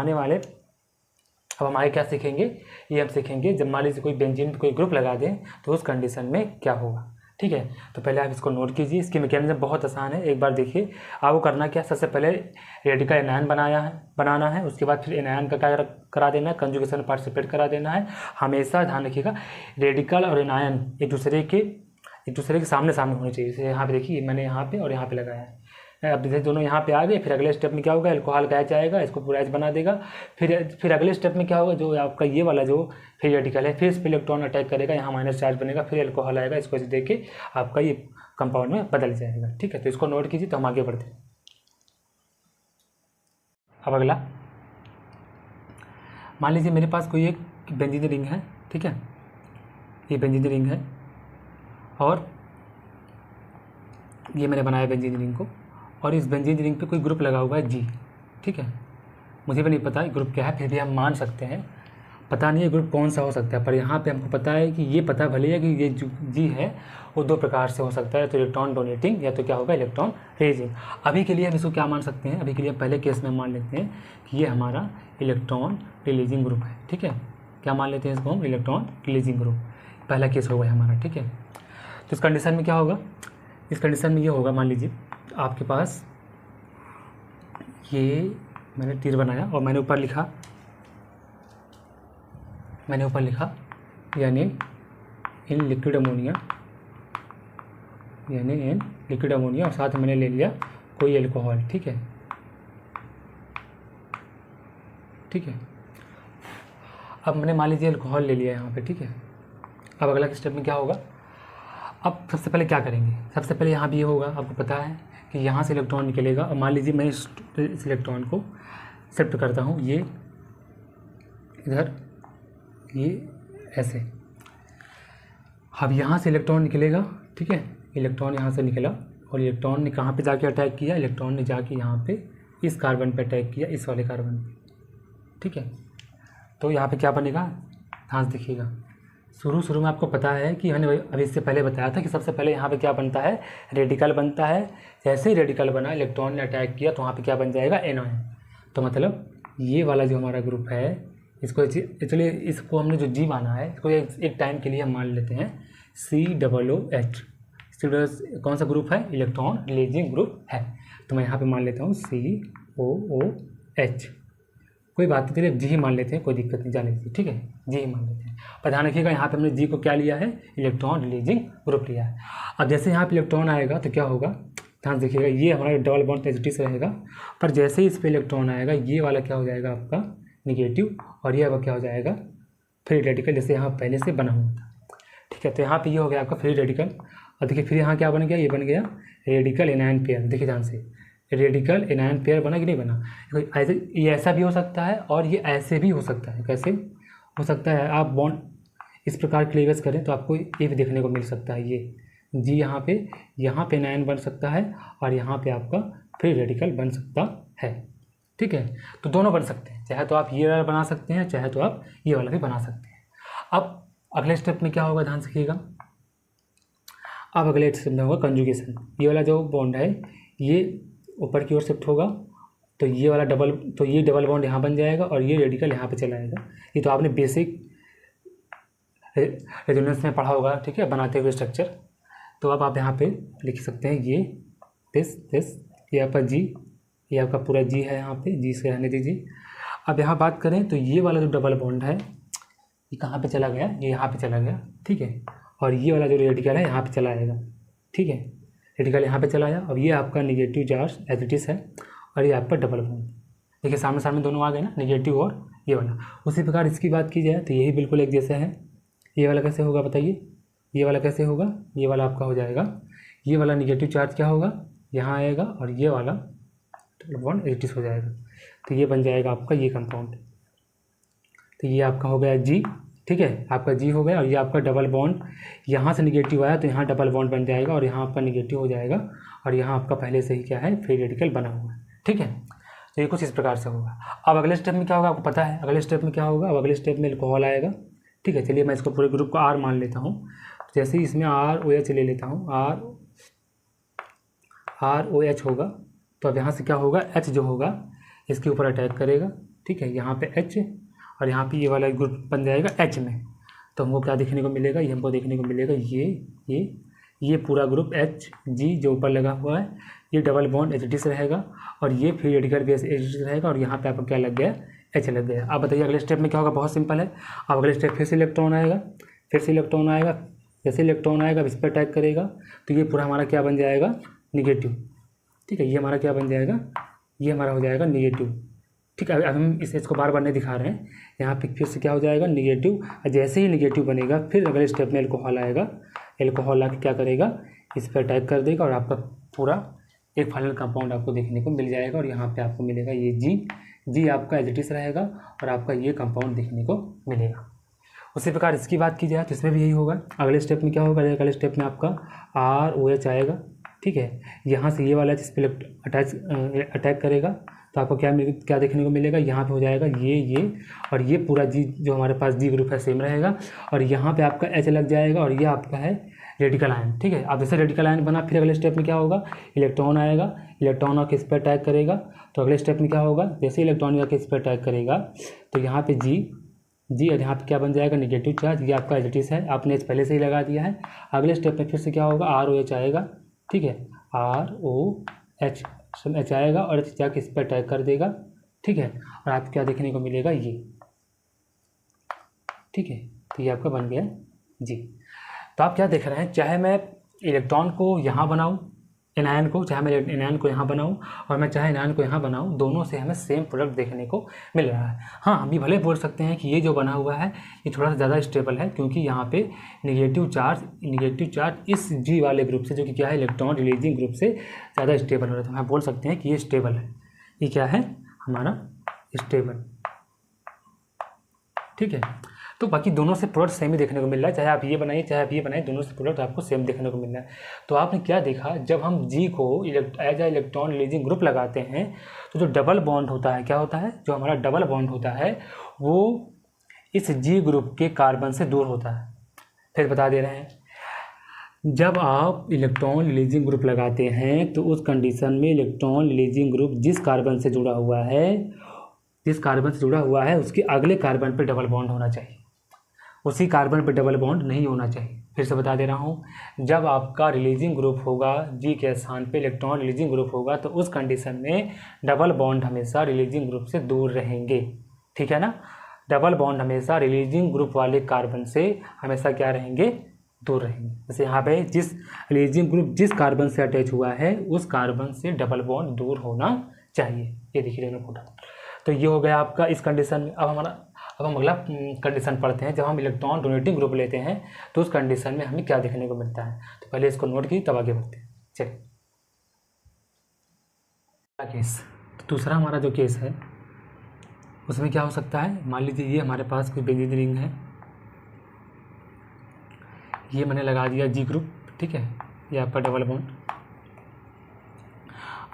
आगे क्या सीखेंगे, ये हम सीखेंगे जब मान लीजिए कोई बेंजीन पे कोई ग्रुप लगा दें तो उस कंडीशन में क्या होगा, ठीक है। तो पहले आप इसको नोट कीजिए, इसकी मैकेनिज्म बहुत आसान है, एक बार देखिए। आपको करना क्या, सबसे पहले रेडिकल एनायन बनाना है, उसके बाद फिर एनायन का क्या करा देना है, कंजुगेशन पार्ट सेपरेट करा देना है। हमेशा ध्यान रखिएगा रेडिकल और एनायन एक दूसरे के सामने होने चाहिए। जैसे यहाँ पे देखिए, मैंने यहाँ पे और यहाँ पे लगाया है। अब जैसे दोनों यहाँ पे आ गए, फिर अगले स्टेप में क्या होगा, अल्कोहल का एच आएगा, इसको पूरा एच बना देगा। फिर अगले स्टेप में क्या होगा, जो आपका ये वाला जो फ्री रेडिकल है, फिर इस पर इलेक्ट्रॉन अटैक करेगा, यहाँ माइनस चार्ज बनेगा, फिर अल्कोहल आएगा, इसको दे के आपका ये कंपाउंड में बदल जाएगा, ठीक है। तो इसको नोट कीजिए, तो हम आगे बढ़ते हैं। अब अगला, मान लीजिए मेरे पास कोई एक बेंजीन रिंग है, ठीक है। ये बेंजीन रिंग है और ये मैंने बनाया बेंजीन रिंग को, और इस बेंजीन रिंग पे कोई ग्रुप लगा हुआ है जी, ठीक है। मुझे भी नहीं पता ग्रुप क्या है, फिर भी हम मान सकते हैं, पता नहीं है ग्रुप कौन सा हो सकता है, पर यहाँ पे हमको पता है कि ये पता भले है कि ये जो जी है वो दो प्रकार से हो सकता है, तो इलेक्ट्रॉन डोनेटिंग या तो क्या होगा, इलेक्ट्रॉन रिलीजिंग। अभी के लिए हम इसको क्या मान सकते हैं, अभी के लिए पहले केस में मान लेते हैं कि ये हमारा इलेक्ट्रॉन रिलीजिंग ग्रुप है, ठीक है। क्या मान लेते हैं इसको हम, इलेक्ट्रॉन रिलीजिंग ग्रुप, पहला केस होगा हमारा, ठीक है। तो इस कंडीशन में क्या होगा, इस कंडीशन में ये होगा, मान लीजिए आपके पास ये मैंने तीर बनाया और मैंने ऊपर लिखा यानी इन लिक्विड अमोनिया, और साथ मैंने ले लिया कोई अल्कोहल, ठीक है। अब मैंने मान लीजिए अल्कोहल ले लिया यहाँ पे, ठीक है। अब अगला स्टेप में क्या होगा, अब सबसे पहले क्या करेंगे, सबसे पहले यहाँ भी ये होगा, आपको पता है कि यहाँ से इलेक्ट्रॉन निकलेगा, और मान लीजिए मैं इस इलेक्ट्रॉन को शिफ्ट करता हूँ, ये इधर, ये ऐसे। अब यहाँ से इलेक्ट्रॉन निकलेगा, ठीक है। इलेक्ट्रॉन यहाँ से निकला और इलेक्ट्रॉन ने कहाँ पे जाके अटैक किया, इलेक्ट्रॉन ने जाके यहाँ पे इस कार्बन पे अटैक किया, इस वाले कार्बन पे, ठीक है। तो यहाँ पे क्या बनेगा, ध्यान से देखिएगा। शुरू में आपको पता है कि मैंने अभी इससे पहले बताया था कि सबसे पहले यहाँ पे क्या बनता है, रेडिकल बनता है। जैसे ही रेडिकल बना, इलेक्ट्रॉन ने अटैक किया, तो वहाँ पे क्या बन जाएगा, एनायन। तो मतलब ये वाला जो हमारा ग्रुप है, इसको एक्चुअली इसको हमने जो जी माना है, इसको एक टाइम के लिए हम मान लेते हैं COOH। कौन सा ग्रुप है, इलेक्ट्रॉन रिलीजिंग ग्रुप है। तो मैं यहाँ पे मान लेता हूँ COOH, कोई बात नहीं, चलिए जी ही मान लेते हैं, कोई दिक्कत नहीं, जाने दीजिए, ठीक है, जी ही मान लेते हैं। पर ध्यान रखिएगा, यहाँ पे हमने जी को क्या लिया है, इलेक्ट्रॉन रिलीजिंग ग्रुप लिया है। अब जैसे यहाँ पे इलेक्ट्रॉन आएगा तो क्या होगा, ध्यान देखिएगा, ये हमारा डबल बॉन्ड पॉजिटिव से रहेगा, पर जैसे ही इस पर इलेक्ट्रॉन आएगा, ये वाला क्या हो जाएगा आपका निगेटिव, और ये वाला क्या हो जाएगा फ्री रेडिकल, जैसे यहाँ पहले से बना हुआ था, ठीक है। तो यहाँ पे ये हो गया आपका फ्री रेडिकल। और देखिए फिर यहाँ क्या बन गया, ये बन गया रेडिकल एनायन पेयर। देखिए ध्यान से, रेडिकल एनायन पेयर बना कि नहीं बना। ऐसे ये ऐसा भी हो सकता है और ये ऐसे भी हो सकता है। कैसे हो सकता है, आप बॉन्ड इस प्रकार क्लीवेज करें तो आपको ये भी देखने को मिल सकता है, ये जी यहाँ पे एनायन बन सकता है और यहाँ पे आपका फ्री रेडिकल बन सकता है। ठीक है। तो दोनों बन सकते हैं, चाहे तो आप ये वाला बना सकते हैं, चाहे तो आप ये वाला भी बना सकते हैं। अब अगले स्टेप में क्या होगा, ध्यान से देखिएगा। अब अगले स्टेप में होगा कंजुगेशन। ये वाला जो बॉन्ड है ये ऊपर की ओर शिफ्ट होगा, तो ये वाला ये डबल बॉन्ड यहाँ बन जाएगा और ये रेडिकल यहाँ पे चला आएगा। ये तो आपने बेसिक रेजोनेंस में पढ़ा होगा, ठीक है, बनाते हुए स्ट्रक्चर। तो अब आप यहाँ पे लिख सकते हैं ये दिस ये आपका जी, ये आपका पूरा जी है, यहाँ पे जी से रहने दीजिए। अब यहाँ बात करें तो ये वाला जो डबल बॉन्ड है ये कहाँ पे चला गया, ये यहाँ पे चला गया, ठीक है। और ये वाला जो रेडिकल है यहाँ पे चला आएगा, ठीक है, रेडिकल यहाँ पे चला आया। और ये आपका negative charge as it is है, और ये आपका डबल बॉन्ड, देखिए सामने सामने दोनों आ गए ना, निगेटिव और ये वाला। उसी प्रकार इसकी बात की जाए तो यही बिल्कुल एक जैसे है। ये वाला कैसे होगा बताइए, ये वाला कैसे होगा, ये वाला आपका हो जाएगा, ये वाला निगेटिव चार्ज क्या होगा, यहाँ आएगा, और ये वाला double bond as it is हो जाएगा। तो ये बन जाएगा आपका ये कंपाउंड। तो ये आपका हो गया जी, ठीक है, आपका जी हो गया। और ये आपका डबल बॉन्ड यहाँ से निगेटिव आया तो यहाँ डबल बॉन्ड बन जाएगा, और यहाँ आपका निगेटिव हो जाएगा, और यहाँ आपका पहले से ही क्या है, फ्री रेडिकल बना हुआ है, ठीक है। तो ये कुछ इस प्रकार से होगा। अब अगले स्टेप में क्या होगा आपको पता है, अगले स्टेप में क्या होगा, अब अगले स्टेप में अल्कोहल आएगा, ठीक है। चलिए मैं इसको पूरे ग्रुप को आर मान लेता हूँ। तो जैसे ही इसमें ROH ले लेता हूँ, ROH होगा, तो अब यहाँ से क्या होगा, H जो होगा इसके ऊपर अटैक करेगा, ठीक है, यहाँ पे H, और यहाँ पे ये वाला ग्रुप बन जाएगा H में। तो हमको क्या देखने को मिलेगा, ये हमको देखने को मिलेगा ये पूरा ग्रुप HG जो ऊपर लगा हुआ है, ये डबल बॉन्ड एच से रहेगा, और ये फ्री रेडिकल बेस एच रहेगा, और यहाँ पे आपको क्या लग गया, H लग गया। अब बताइए अगले स्टेप में क्या होगा, बहुत सिंपल है। अब अगले स्टेप फिर से इलेक्ट्रॉन आएगा, जैसे इलेक्ट्रॉन आएगा इस पर अटैक करेगा, तो ये पूरा हमारा क्या बन जाएगा, निगेटिव, ठीक है। ये हमारा क्या बन जाएगा, ये हमारा हो जाएगा निगेटिव, ठीक है। अब हम इस को बार बार नहीं दिखा रहे हैं, यहाँ पे फिर से क्या हो जाएगा, निगेटिव। जैसे ही निगेटिव बनेगा फिर अगले स्टेप में अल्कोहल आएगा, अल्कोहल आके क्या करेगा, इस पर अटैक कर देगा, और आपका पूरा एक फाइनल कंपाउंड आपको देखने को मिल जाएगा। और यहाँ पे आपको मिलेगा ये जी आपका एज इट इज़ रहेगा, और आपका ये कंपाउंड देखने को मिलेगा। उसी प्रकार इसकी बात की जाए तो इसमें भी यही होगा। अगले स्टेप में क्या होगा, अगले स्टेप में आपका ROH आएगा, ठीक है। यहाँ से ये वाला जिस पे अटैच करेगा तो आपको क्या देखने को मिलेगा, यहाँ पे हो जाएगा ये, और ये पूरा जी जो हमारे पास जी ग्रुप है सेम रहेगा, और यहाँ पे आपका H लग जाएगा, और ये आपका है रेडिकल आयन, ठीक है। अब जैसे रेडिकल आयन बना, फिर अगले स्टेप में क्या होगा, इलेक्ट्रॉन आएगा, इलेक्ट्रॉन आके इस पर अटैक करेगा। तो अगले स्टेप में क्या होगा, जैसे इलेक्ट्रॉन आके इस पर अटैक करेगा तो यहाँ पे जी और यहाँ पे क्या बन जाएगा, निगेटिव चार्ज। ये आपका एच है, आपने H पहले से ही लगा दिया है। अगले स्टेप में फिर से क्या होगा, ROH आएगा, ठीक है, ROH आएगा, और H जाके इस पर अटैक कर देगा, ठीक है। और आपको क्या देखने को मिलेगा, ये, ठीक है। तो ये आपका बन गया जी। तो आप क्या देख रहे हैं, चाहे मैं इलेक्ट्रॉन को यहाँ बनाऊँ, एनायन को, चाहे मैं एनायन को यहाँ बनाऊँ, और मैं चाहे एनायन को यहाँ बनाऊँ, दोनों से हमें सेम प्रोडक्ट देखने को मिल रहा है। हाँ, हम ये भले बोल सकते हैं कि ये जो बना हुआ है ये थोड़ा सा ज़्यादा स्टेबल है, क्योंकि यहाँ पे निगेटिव चार्ज इस जी वाले ग्रुप से, जो कि क्या है, इलेक्ट्रॉन रिलीजिंग ग्रुप से ज़्यादा स्टेबल हो रहा है। तो हम बोल सकते हैं कि ये स्टेबल है, ये क्या है, हमारा स्टेबल, ठीक है। तो बाकी दोनों से प्रोडक्ट सेम ही देखने को मिल रहा है, चाहे आप ये बनाइए चाहे आप ये बनाइए, दोनों से प्रोडक्ट आपको सेम देखने को मिल रहा है। तो आपने क्या देखा, जब हम जी को as a electron releasing group लगाते हैं तो जो डबल बॉन्ड होता है, क्या होता है, जो हमारा डबल बॉन्ड होता है वो इस जी ग्रुप के कार्बन से दूर होता है। फिर बता दे रहे हैं, जब आप इलेक्ट्रॉन रिलीजिंग ग्रुप लगाते हैं तो उस कंडीशन में इलेक्ट्रॉन रिलीजिंग ग्रुप जिस कार्बन से जुड़ा हुआ है उसके अगले कार्बन पर डबल बॉन्ड होना चाहिए, उसी कार्बन पर डबल बॉन्ड नहीं होना चाहिए। फिर से बता दे रहा हूँ, जब आपका रिलीजिंग ग्रुप होगा, जी के स्थान पे इलेक्ट्रॉन रिलीजिंग ग्रुप होगा, तो उस कंडीशन में डबल बॉन्ड हमेशा रिलीजिंग ग्रुप से दूर रहेंगे, ठीक है ना। डबल बॉन्ड हमेशा रिलीजिंग ग्रुप वाले कार्बन से हमेशा क्या रहेंगे, दूर रहेंगे। जैसे यहाँ पे जिस रिलीजिंग ग्रुप जिस कार्बन से अटैच हुआ है उस कार्बन से डबल बॉन्ड दूर होना चाहिए। ये देखिए दोनों फोटो। तो ये हो गया आपका इस कंडीशन में। अब हम अगला कंडीशन पढ़ते हैं, जब हम इलेक्ट्रॉन डोनेटिंग ग्रुप लेते हैं तो उस कंडीशन में हमें क्या देखने को मिलता है। तो पहले इसको नोट की, तब आगे बढ़ते हैं। चलिए, केस तो दूसरा हमारा जो केस है उसमें क्या हो सकता है, मान लीजिए ये हमारे पास कोई बेंजीन रिंग है, ये मैंने लगा दिया जी ग्रुप, ठीक है, ये आपका डबल बॉन्ड।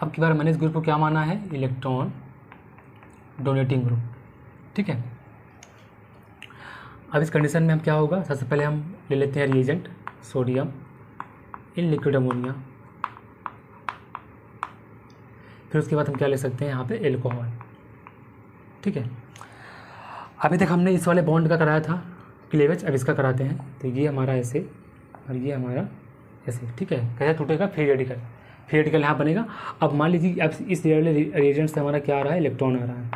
अब की बार मैंने इस ग्रुप को क्या माना है, इलेक्ट्रॉन डोनेटिंग ग्रुप, ठीक है। अब इस कंडीशन में हम क्या होगा, सबसे पहले हम ले लेते हैं reagent sodium in liquid ammonia, फिर उसके बाद हम क्या ले सकते हैं यहाँ पे एल्कोहल, ठीक है। अभी तक हमने इस वाले बॉन्ड का कराया था क्लीवेज, अब इसका कराते हैं। तो ये हमारा ऐसे और ये हमारा ऐसे, ठीक है। कैसे टूटेगा, फ्री रेडिकल यहाँ बनेगा। अब मान लीजिए अब इस रिएजेंट से हमारा क्या आ रहा है, इलेक्ट्रॉन आ रहा है,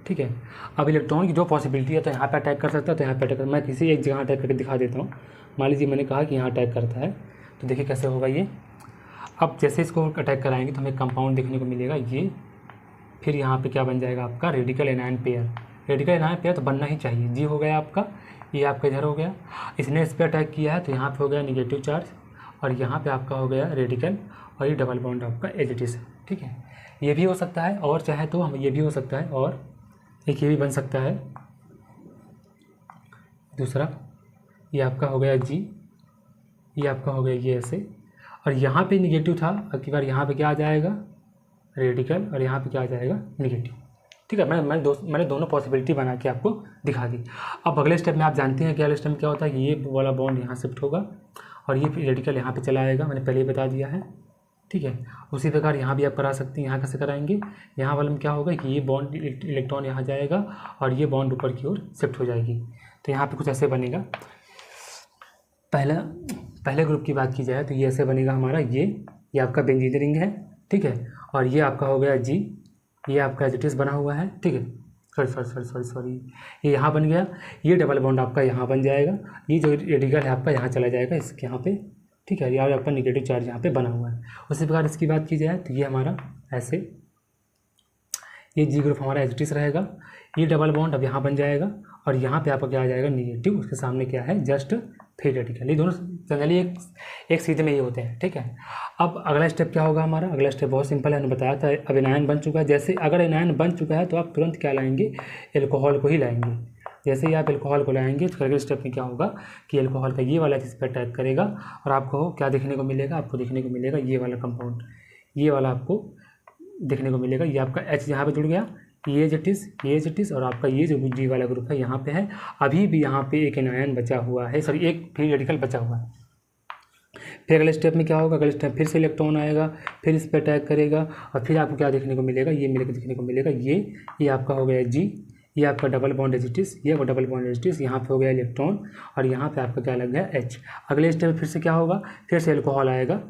ठीक है। अब इलेक्ट्रॉन की जो पॉसिबिलिटी है, तो यहाँ पे अटैक कर सकता है, तो यहाँ पे अटैक कर, मैं किसी एक जगह अटैक करके दिखा देता हूँ। मान लीजिए मैंने कहा कि यहाँ अटैक करता है, तो देखिए कैसे होगा ये। अब जैसे इसको अटैक कराएंगे तो हमें कंपाउंड देखने को मिलेगा ये, फिर यहाँ पे क्या बन जाएगा आपका radical anion pair. Radical anion pair तो बनना ही चाहिए, जी हो गया आपका, ये आपका इधर हो गया। इसने इस पर अटैक किया है तो यहाँ पे हो गया निगेटिव चार्ज, और यहाँ पे आपका हो गया रेडिकल, और ये डबल बॉन्ड आपका एज इट इज है, ठीक है। ये भी हो सकता है, और चाहे तो हम ये भी हो सकता है, और एक ये भी बन सकता है दूसरा, ये आपका हो गया जी, ये आपका हो गया ये ऐसे, और यहाँ पे निगेटिव था, अब की बार यहाँ पे क्या आ जाएगा रेडिकल, और यहाँ पे क्या आ जाएगा निगेटिव, ठीक है। मैंने दोनों पॉसिबिलिटी बना के आपको दिखा दी। अब अगले स्टेप में आप जानते हैं कि अगले स्टेप में क्या होता है, ये वाला बॉन्ड यहाँ शिफ्ट होगा और ये रेडिकल यहाँ पे चला आएगा, मैंने पहले ही बता दिया है, ठीक है। उसी प्रकार यहाँ भी आप करा सकते हैं। यहाँ कैसे कराएंगे, यहाँ वाले में क्या होगा कि ये बॉन्ड इलेक्ट्रॉन यहाँ जाएगा और ये बॉन्ड ऊपर की ओर शिफ्ट हो जाएगी। तो यहाँ पे कुछ ऐसे बनेगा। पहले ग्रुप की बात की जाए तो ये ऐसे बनेगा हमारा, ये आपका बेंजीन रिंग है, ठीक है। और ये आपका हो गया जी, ये आपका एज इट इज बना हुआ है, ठीक है। सॉरी ये यहाँ बन गया, ये डबल बॉन्ड आपका यहाँ बन जाएगा, ये जो रेडिकल है आपका यहाँ चला जाएगा इसके यहाँ पे, ठीक है। यार आपका निगेटिव चार्ज यहाँ पे बना हुआ है। उसी प्रकार इसकी बात की जाए तो ये हमारा ऐसे, ये जी ग्रुप हमारा एज इट इज रहेगा, ये डबल बॉन्ड अब यहाँ बन जाएगा, और यहाँ पे आपका क्या आ जाएगा निगेटिव, उसके सामने क्या है जस्ट फ्री रेडिकल। ये दोनों जनरली एक सीधे में ही होते हैं, ठीक है। अब अगला स्टेप क्या होगा हमारा, अगला स्टेप बहुत सिंपल है, मैंने बताया था। अब एनायन बन चुका है, जैसे अगर एनायन बन चुका है तो आप तुरंत क्या लाएंगे, एल्कोहल को ही लाएंगे। जैसे ही आप एल्कोहल को लाएंगे तो अगले स्टेप में क्या होगा कि एल्कोहल का ये वाला चीज़ पर अटैक करेगा, और आपको क्या देखने को मिलेगा, आपको देखने को मिलेगा ये वाला कंपाउंड, ये वाला आपको देखने को मिलेगा। ये आपका एच यहाँ पे जुड़ गया, ये एज और आपका ये जो जी वाला ग्रुप है यहाँ पे है। अभी भी यहाँ पे एक एनायन बचा हुआ है, सॉरी एक फ्री रेडिकल बचा हुआ है। फिर अगले स्टेप में क्या होगा, अगले स्टेप फिर से इलेक्ट्रॉन आएगा, फिर इस पर अटैक करेगा, और फिर आपको क्या देखने को मिलेगा, ये मिलकर देखने को मिलेगा ये आपका हो गया जी, ये आपका डबल बॉन्ड एजिटिस, ये वो डबल बॉन्ड एजिटिस, यहाँ पे हो गया इलेक्ट्रॉन, और यहाँ पे आपका क्या लग गया एच। अगले स्टेप फिर से क्या होगा, फिर से एल्कोहल आएगा,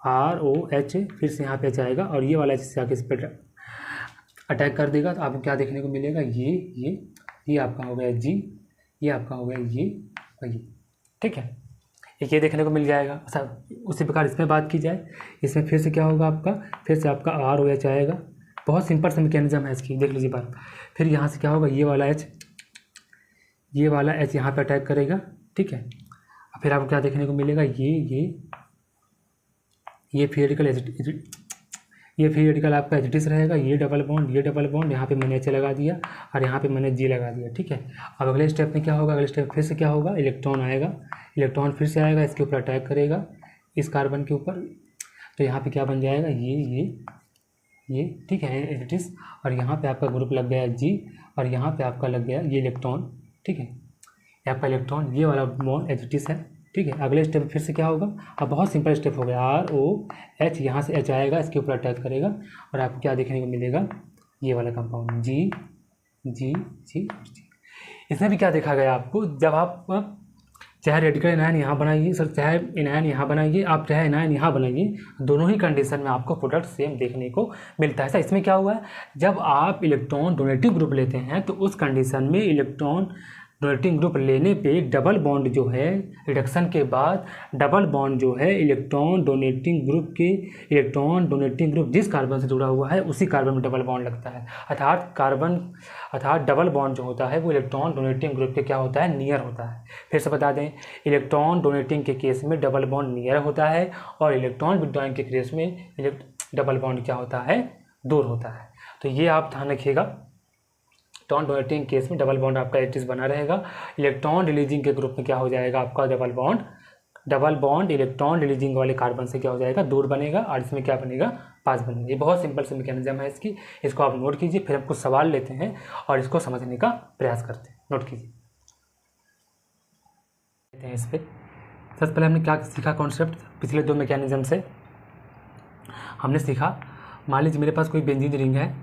ROH, फिर से यहाँ पे एच आएगा, और ये वाला एच आके इस पर अटैक कर देगा। तो आपको क्या देखने को मिलेगा, ये आपका हो गया जी, ये आपका हो गया ये, ठीक है। ये देखने को मिल जाएगा। अच्छा, उसी प्रकार इसमें बात की जाए, इसमें फिर से क्या होगा आपका, फिर से आपका ROH आएगा। बहुत सिंपल सा मैकेनिज्म है इसकी, देख लीजिए बात। फिर यहाँ से क्या होगा, ये वाला H यहाँ पे अटैक करेगा, ठीक है। फिर आपको क्या देखने को मिलेगा, ये फ्री रेडिकल आपका एजिटिस रहेगा, ये डबल बॉन्ड, यहाँ पे मैंने H लगा दिया और यहाँ पे मैंने G लगा दिया, ठीक है। अब अगले स्टेप में क्या होगा, अगले स्टेप फिर से क्या होगा, इलेक्ट्रॉन आएगा, इलेक्ट्रॉन फिर से आएगा, इसके ऊपर अटैक करेगा, इस कार्बन के ऊपर। तो यहाँ पे क्या बन जाएगा, ये ठीक है एजिटिस, और यहाँ पे आपका ग्रुप लग गया G, और यहाँ पे आपका लग गया ये इलेक्ट्रॉन, ठीक है। ये आपका इलेक्ट्रॉन, ये वाला बॉन्ड एजिटिस है, ठीक है। अगले स्टेप फिर से क्या होगा, अब बहुत सिंपल स्टेप हो गया, ROH, यहाँ से H आएगा, इसके ऊपर अटैक करेगा, और आपको क्या देखने को मिलेगा, ये वाला कंपाउंड G। इसमें भी क्या देखा गया आपको, जब आप चाहे रेडिकल एनायन यहाँ बनाइए सर, चाहे एनायन यहाँ बनाइए, आप चाहे एनायन यहाँ बनाइए, दोनों ही कंडीशन में आपको प्रोडक्ट सेम देखने को मिलता है। सर इसमें क्या हुआ है, जब आप इलेक्ट्रॉन डोनेटिव ग्रुप लेते हैं तो उस कंडीशन में इलेक्ट्रॉन डोनेटिंग ग्रुप लेने पे डबल बॉन्ड जो है, रिडक्शन के बाद डबल बॉन्ड जो है इलेक्ट्रॉन डोनेटिंग ग्रुप जिस कार्बन से जुड़ा हुआ है उसी कार्बन में डबल बॉन्ड लगता है। अर्थात डबल बॉन्ड जो होता है वो इलेक्ट्रॉन डोनेटिंग ग्रुप के क्या होता है, नियर होता है। फिर से बता दें, इलेक्ट्रॉन डोनेटिंग के केस में डबल बॉन्ड नियर होता है, और इलेक्ट्रॉन विड्रॉइंग के केस में डबल बॉन्ड क्या होता है, दूर होता है। तो ये आप ध्यान रखिएगा, इलेक्ट्रॉन डोनेटिंग केस में डबल बॉन्ड आपका एजिटिस बना रहेगा। इलेक्ट्रॉन रिलीजिंग के ग्रुप में क्या हो जाएगा आपका, डबल बॉन्ड इलेक्ट्रॉन रिलीजिंग वाले कार्बन से क्या हो जाएगा, दूर बनेगा, और इसमें क्या बनेगा, पास बनेगा। ये बहुत सिंपल से मैकेनिज्म है इसकी, इसको आप नोट कीजिए, फिर हम कुछ सवाल लेते हैं और इसको समझने का प्रयास करते हैं। नोट कीजिए लेते हैं इस पर। सबसे पहले हमने क्या सीखा कॉन्सेप्ट पिछले 2 मैकेनिज्म से। हमने सीखा, मान लीजिए मेरे पास कोई बेंजीन रिंग है,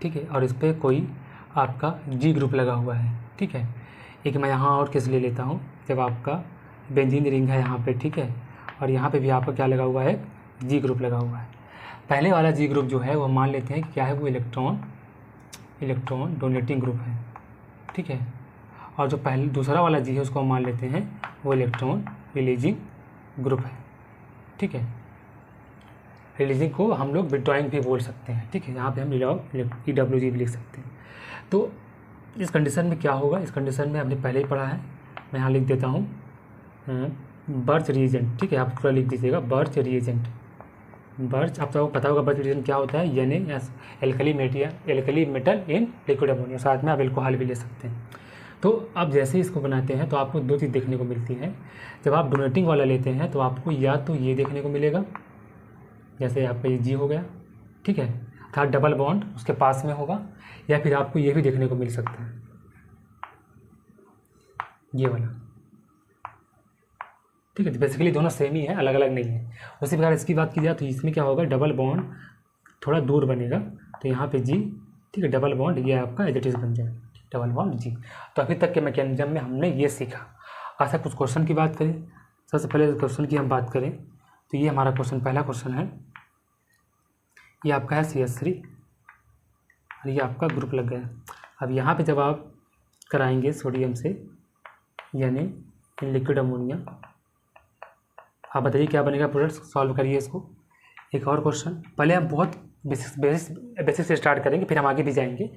ठीक है, और इस पर कोई आपका जी ग्रुप लगा हुआ है, ठीक है। एक मैं यहाँ और केस ले लेता हूँ, जब आपका बेंजीन रिंग है यहाँ पे, ठीक है, और यहाँ पे भी आपका क्या लगा हुआ है, जी ग्रुप लगा हुआ है। पहले वाला जी ग्रुप जो है वो मान लेते हैं कि क्या है, वो इलेक्ट्रॉन डोनेटिंग ग्रुप है, ठीक है। और जो पहले दूसरा वाला जी है उसको हम मान लेते हैं वो इलेक्ट्रॉन रिलीजिंग ग्रुप है, ठीक है। रिलीजिंग को हम लोग विड्रॉइंग भी बोल सकते हैं, ठीक है। यहाँ पे हम EWG भी लिख सकते हैं। तो इस कंडीशन में क्या होगा, इस कंडीशन में आपने पहले ही पढ़ा है, मैं यहाँ लिख देता हूँ बर्च रिएजेंट, ठीक है। आप पूरा लिख दीजिएगा बर्च रिएजेंट। बर्च आपको पता होगा बर्च रिएजेंट क्या होता है, alkali metal in liquid ammonia, साथ में आप एल्कोहल भी ले सकते हैं। तो अब जैसे इसको बनाते हैं तो आपको 2 चीज़ देखने को मिलती है। जब आप डोनेटिंग वाला लेते हैं तो आपको या तो ये देखने को मिलेगा, जैसे आपका ये जी हो गया, ठीक है, था डबल बॉन्ड उसके पास में होगा, या फिर आपको ये भी देखने को मिल सकता है, ये वाला, ठीक है। बेसिकली दोनों सेम ही है, अलग अलग नहीं है। उसी प्रकार इसकी बात की जाए तो इसमें क्या होगा, डबल बॉन्ड थोड़ा दूर बनेगा, तो यहाँ पे जी, ठीक है, डबल बॉन्ड ये आपका एज इट इज़ बन जाएगा, डबल बॉन्ड जी। तो अभी तक के मैकेनिज्म में हमने ये सीखा। अच्छा, कुछ क्वेश्चन की बात करें। सबसे पहले क्वेश्चन की हम बात करें तो ये हमारा क्वेश्चन, पहला क्वेश्चन है, ये आपका है CH3 और ये आपका ग्रुप लग गया। अब यहाँ पे जब आप कराएंगे सोडियम से, यानी लिक्विड अमोनिया, आप बताइए क्या बनेगा प्रोडक्ट, सॉल्व करिए इसको। एक और क्वेश्चन, पहले हम बहुत बेसिक से स्टार्ट करेंगे, फिर हम आगे भी जाएंगे,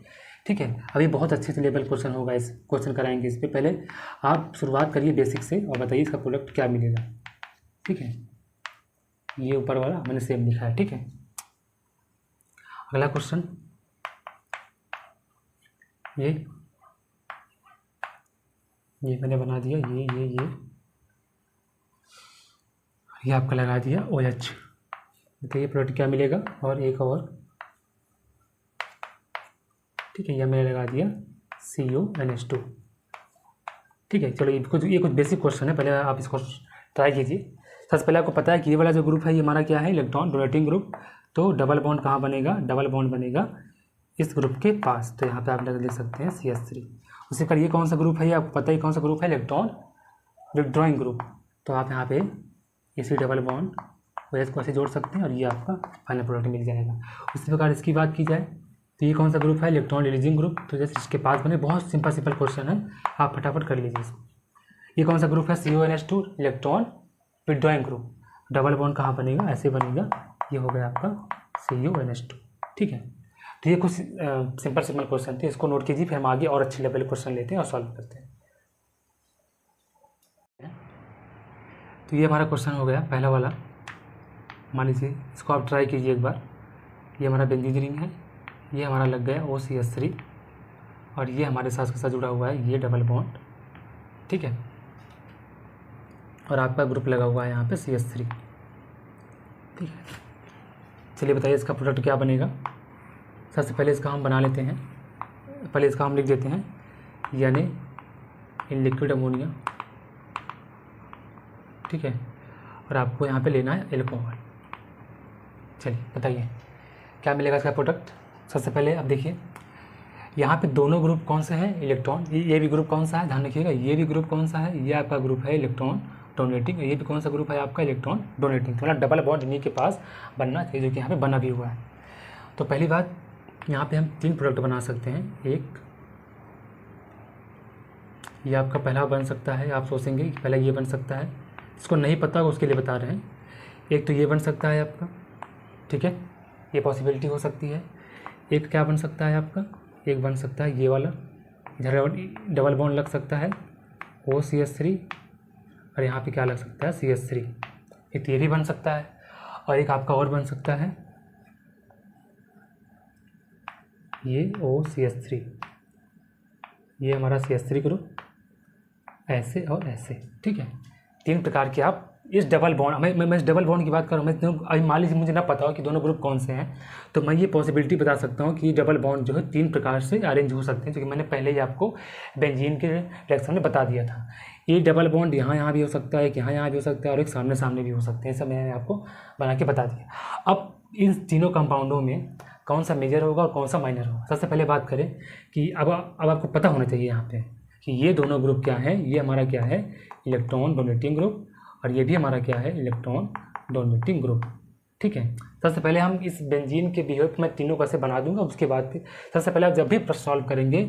ठीक है। अभी बहुत अच्छे से लेवल क्वेश्चन होगा, इस क्वेश्चन कराएंगे इस पर। पहले आप शुरुआत करिए बेसिक से और बताइए इसका प्रोडक्ट क्या मिलेगा, ठीक है। ये ऊपर वाला मैंने सेम लिखा है, ठीक है। अगला क्वेश्चन, ये मैंने बना दिया, ये आपका लगा दिया OH। बताइए प्रोडक्ट क्या मिलेगा, और एक और, ठीक है, यह मैंने लगा दिया CuNH2, ठीक है। चलो ये कुछ बेसिक क्वेश्चन है, पहले आप इसको ट्राई कीजिए। सबसे पहले आपको पता है कि ये वाला जो ग्रुप है ये हमारा क्या है, इलेक्ट्रॉन डोनेटिंग ग्रुप। तो डबल बॉन्ड कहाँ बनेगा, डबल बॉन्ड बनेगा इस ग्रुप के पास, तो यहाँ पे आप लिख सकते हैं CH3। उसी प्रकार ये कौन सा ग्रुप है, ये आपको पता है कौन सा ग्रुप है, इलेक्ट्रॉन विड्रॉइंग ग्रुप। तो आप यहाँ पे इसी डबल बॉन्ड OH को ऐसे जोड़ सकते हैं और ये आपका फाइनल प्रोडक्ट मिल जाएगा। उसी प्रकार इसकी बात की जाए तो ये कौन सा ग्रुप है, इलेक्ट्रॉन रिलीजिंग ग्रुप। तो जैसे इसके पास बने, बहुत सिंपल क्वेश्चन है, आप फटाफट कर लीजिए इसको। ये कौन सा ग्रुप है, CuNH2, electron withdrawing group. Double bond कहाँ बनेगा, ऐसे बनेगा, ये हो गया आपका CuNH2, ठीक है। तो ये कुछ सिंपल क्वेश्चन थे, इसको नोट कीजिए, फिर हम आगे और अच्छे लेवल क्वेश्चन लेते हैं और सॉल्व करते हैं। तो ये हमारा क्वेश्चन हो गया पहला वाला। मान लीजिए इसको आप ट्राई कीजिए एक बार। ये हमारा बेंजीन रिंग है, ये हमारा लग गया OCH3 और ये हमारे साथ के साथ जुड़ा हुआ है ये डबल बॉन्ड, ठीक है। और आपका ग्रुप लगा हुआ है यहाँ पे CH3, ठीक है। चलिए बताइए इसका प्रोडक्ट क्या बनेगा। सबसे पहले इसका हम बना लेते हैं, पहले इसका हम लिख देते हैं, यानी इन लिक्विड अमोनिया, ठीक है। और आपको यहाँ पे लेना है एल्कोहल। चलिए बताइए क्या मिलेगा इसका प्रोडक्ट। सबसे पहले आप देखिए यहाँ पे दोनों ग्रुप कौन से हैं, इलेक्ट्रॉन, ये भी ग्रुप कौन सा है, ध्यान रखिएगा, ये भी ग्रुप कौन सा है, ये आपका ग्रुप है इलेक्ट्रॉन डोनेटिंग, ये भी कौन सा ग्रुप है आपका, इलेक्ट्रॉन डोनेटिंग। थोड़ा डबल बॉन्ड इन्हीं के पास बनना चाहिए, जो कि यहाँ पे बना भी हुआ है। तो पहली बात, यहाँ पे हम 3 प्रोडक्ट बना सकते हैं। एक ये आपका पहला बन सकता है, आप सोचेंगे कि पहला ये बन सकता है, इसको नहीं पता उसके लिए बता रहे हैं। एक तो ये बन सकता है आपका, ठीक है, ये पॉसिबिलिटी हो सकती है। एक क्या बन सकता है आपका, एक बन सकता है ये वाला, इधर डबल बॉन्ड लग सकता है OCH3 और यहाँ पे क्या लग सकता है CH3, एक ये भी बन सकता है। और एक आपका और बन सकता है ये OCH3, ये हमारा CH3 ग्रुप, ऐसे और ऐसे, ठीक है। 3 प्रकार के आप इस डबल बॉन्ड मैं इस डबल बॉन्ड की बात कर रहा हूँ। मैं अभी मान लीजिए मुझे ना पता हो कि दोनों ग्रुप कौन से हैं, तो मैं ये पॉसिबिलिटी बता सकता हूँ कि डबल बॉन्ड जो है 3 प्रकार से अरेंज हो सकते हैं, जो कि मैंने पहले ही आपको बेंजीन के रिएक्शन में बता दिया था। ये डबल बॉन्ड यहाँ भी हो सकता है, एक यहाँ भी हो सकता है, और एक सामने सामने भी हो सकते हैं। सब मैंने आपको बना के बता दिया। अब इन तीनों कंपाउंडों में कौन सा मेजर होगा और कौन सा माइनर होगा। सबसे पहले बात करें कि अब आपको पता होना चाहिए यहाँ पे कि ये दोनों ग्रुप क्या है। ये हमारा क्या है, इलेक्ट्रॉन डोनेटिंग ग्रुप, और ये भी हमारा क्या है, इलेक्ट्रॉन डोनेटिंग ग्रुप। ठीक है, सबसे पहले हम इस बेंजीन के बिहेव मैं तीनों कैसे बना दूंगा, उसके बाद फिर सबसे पहले आप जब भी प्रश्न सॉल्व करेंगे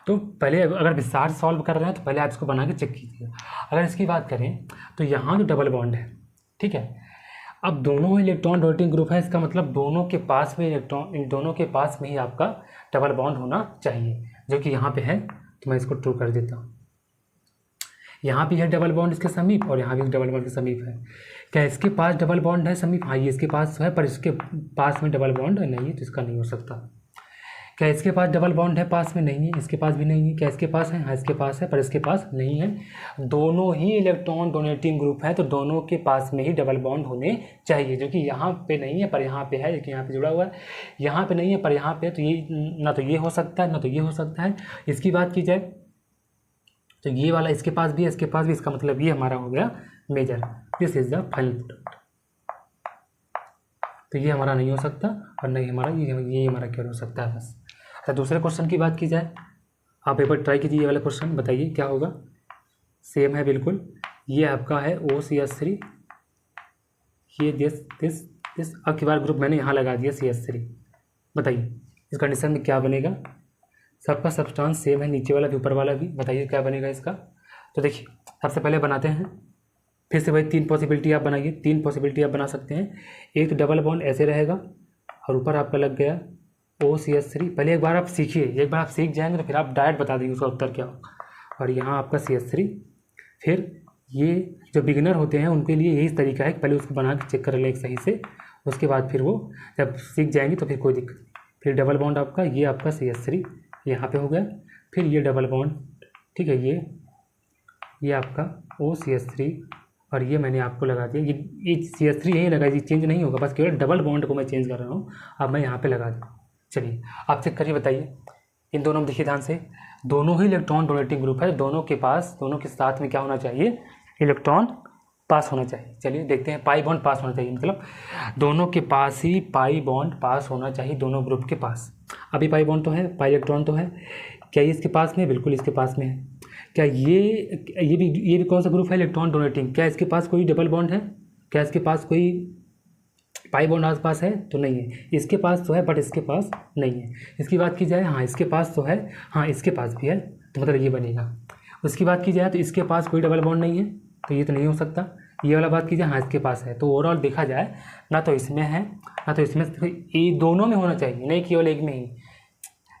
तो पहले अगर विस्तार से सॉल्व कर रहे हैं तो पहले आप इसको बना के चेक कीजिए। अगर इसकी बात करें तो यहाँ जो डबल बॉन्ड है, ठीक है, अब दोनों इलेक्ट्रॉन डोनेटिंग ग्रुप है, इसका मतलब दोनों के पास में इलेक्ट्रॉन, इन दोनों के पास में ही आपका डबल बॉन्ड होना चाहिए, जो कि यहाँ पे है। तो मैं इसको ट्रू कर देता हूँ। यहाँ भी है डबल बॉन्ड इसके समीप, और यहाँ भी डबल बॉन्ड के समीप है। क्या इसके पास डबल बॉन्ड है समीप? हाँ, ये इसके पास है, पर इसके पास में डबल बॉन्ड नहीं है, तो इसका नहीं हो सकता। क्या इसके पास डबल बॉन्ड है? पास में नहीं है, इसके पास भी नहीं है। क्या इसके पास है? हाँ, इसके पास है, पर इसके पास नहीं है। दोनों ही इलेक्ट्रॉन डोनेटिंग ग्रुप है, तो दोनों के पास में ही डबल बॉन्ड होने चाहिए, जो कि यहाँ पे नहीं है पर यहाँ पे है, लेकिन यहाँ पे जुड़ा हुआ है। यहाँ पे नहीं है पर यहाँ पे, तो ये ना तो ये हो सकता है ना तो ये हो सकता है। इसकी बात की जाए तो ये वाला इसके पास भी है, इसके पास भी, इसका मतलब ये हमारा हो गया major. This is the final product. तो ये हमारा नहीं हो सकता, और नहीं हमारा ये हमारा क्या हो सकता है बस। अच्छा, दूसरे क्वेश्चन की बात की जाए, आप एक बार ट्राई कीजिए ये वाला क्वेश्चन, बताइए क्या होगा। सेम है बिल्कुल। ये आपका है OCH3, ये दिस अब की बार ग्रुप मैंने यहाँ लगा दिया CH3। बताइए इस कंडीशन में क्या बनेगा। सबका सब्सटेंस सेम है, नीचे वाला भी ऊपर वाला भी। बताइए क्या बनेगा इसका। तो देखिए सबसे पहले बनाते हैं, फिर से वही 3 पॉसिबिलिटी आप बनाइए। 3 पॉसिबिलिटी आप बना सकते हैं। एक तो डबल बॉन्ड ऐसे रहेगा और ऊपर आपका लग गया OCH3। पहले एक बार आप सीखिए, एक बार आप सीख जाएंगे तो फिर आप डायरेक्ट बता देंगे उसका उत्तर क्या होगा। और यहाँ आपका CH3। फिर ये जो बिगिनर होते हैं उनके लिए यही तरीका है कि पहले उसको बना के चेक कर ले सही से, उसके बाद फिर वो जब सीख जाएंगे तो फिर कोई दिक्कत नहीं। फिर डबल बॉन्ड आपका, ये आपका CH3 यहाँ पे हो गया। फिर ये डबल बॉन्ड, ठीक है, ये आपका OCH3, और ये मैंने आपको लगा दिया। ये CH3 यहीं लगा, ये चेंज नहीं होगा, बस केवल डबल बॉन्ड को मैं चेंज कर रहा हूँ। अब मैं यहाँ पे लगा दूँ। चलिए आप चेक करिए, बताइए इन दोनों में देखिए ध्यान से, दोनों ही इलेक्ट्रॉन डोनेटिंग ग्रुप है। दोनों के साथ में क्या होना चाहिए, इलेक्ट्रॉन पास होना चाहिए। चलिए देखते हैं, पाई बॉन्ड पास होना चाहिए, मतलब दोनों के पास ही पाई बॉन्ड पास होना चाहिए, दोनों ग्रुप के पास। अभी पाई बॉन्ड तो है, पाई इलेक्ट्रॉन तो है। क्या ये इसके पास में? बिल्कुल इसके पास में है। क्या ये भी कौन सा ग्रुप है, इलेक्ट्रॉन डोनेटिंग। क्या इसके पास कोई डबल बॉन्ड है? क्या इसके पास कोई पाई बॉन्ड आस पास है? तो नहीं है। इसके पास तो है बट इसके पास नहीं है। इसकी बात की जाए, हाँ इसके पास तो है, हाँ इसके पास भी है, तो मतलब ये बनेगा। उसकी बात की जाए तो इसके पास कोई डबल बॉन्ड नहीं है, तो ये तो नहीं हो सकता। ये वाला बात की जाए, हाँ इसके पास है। तो ओवरऑल देखा जाए ना तो इसमें है ना तो इसमें, ये दोनों में होना चाहिए, नहीं केवल एक में ही।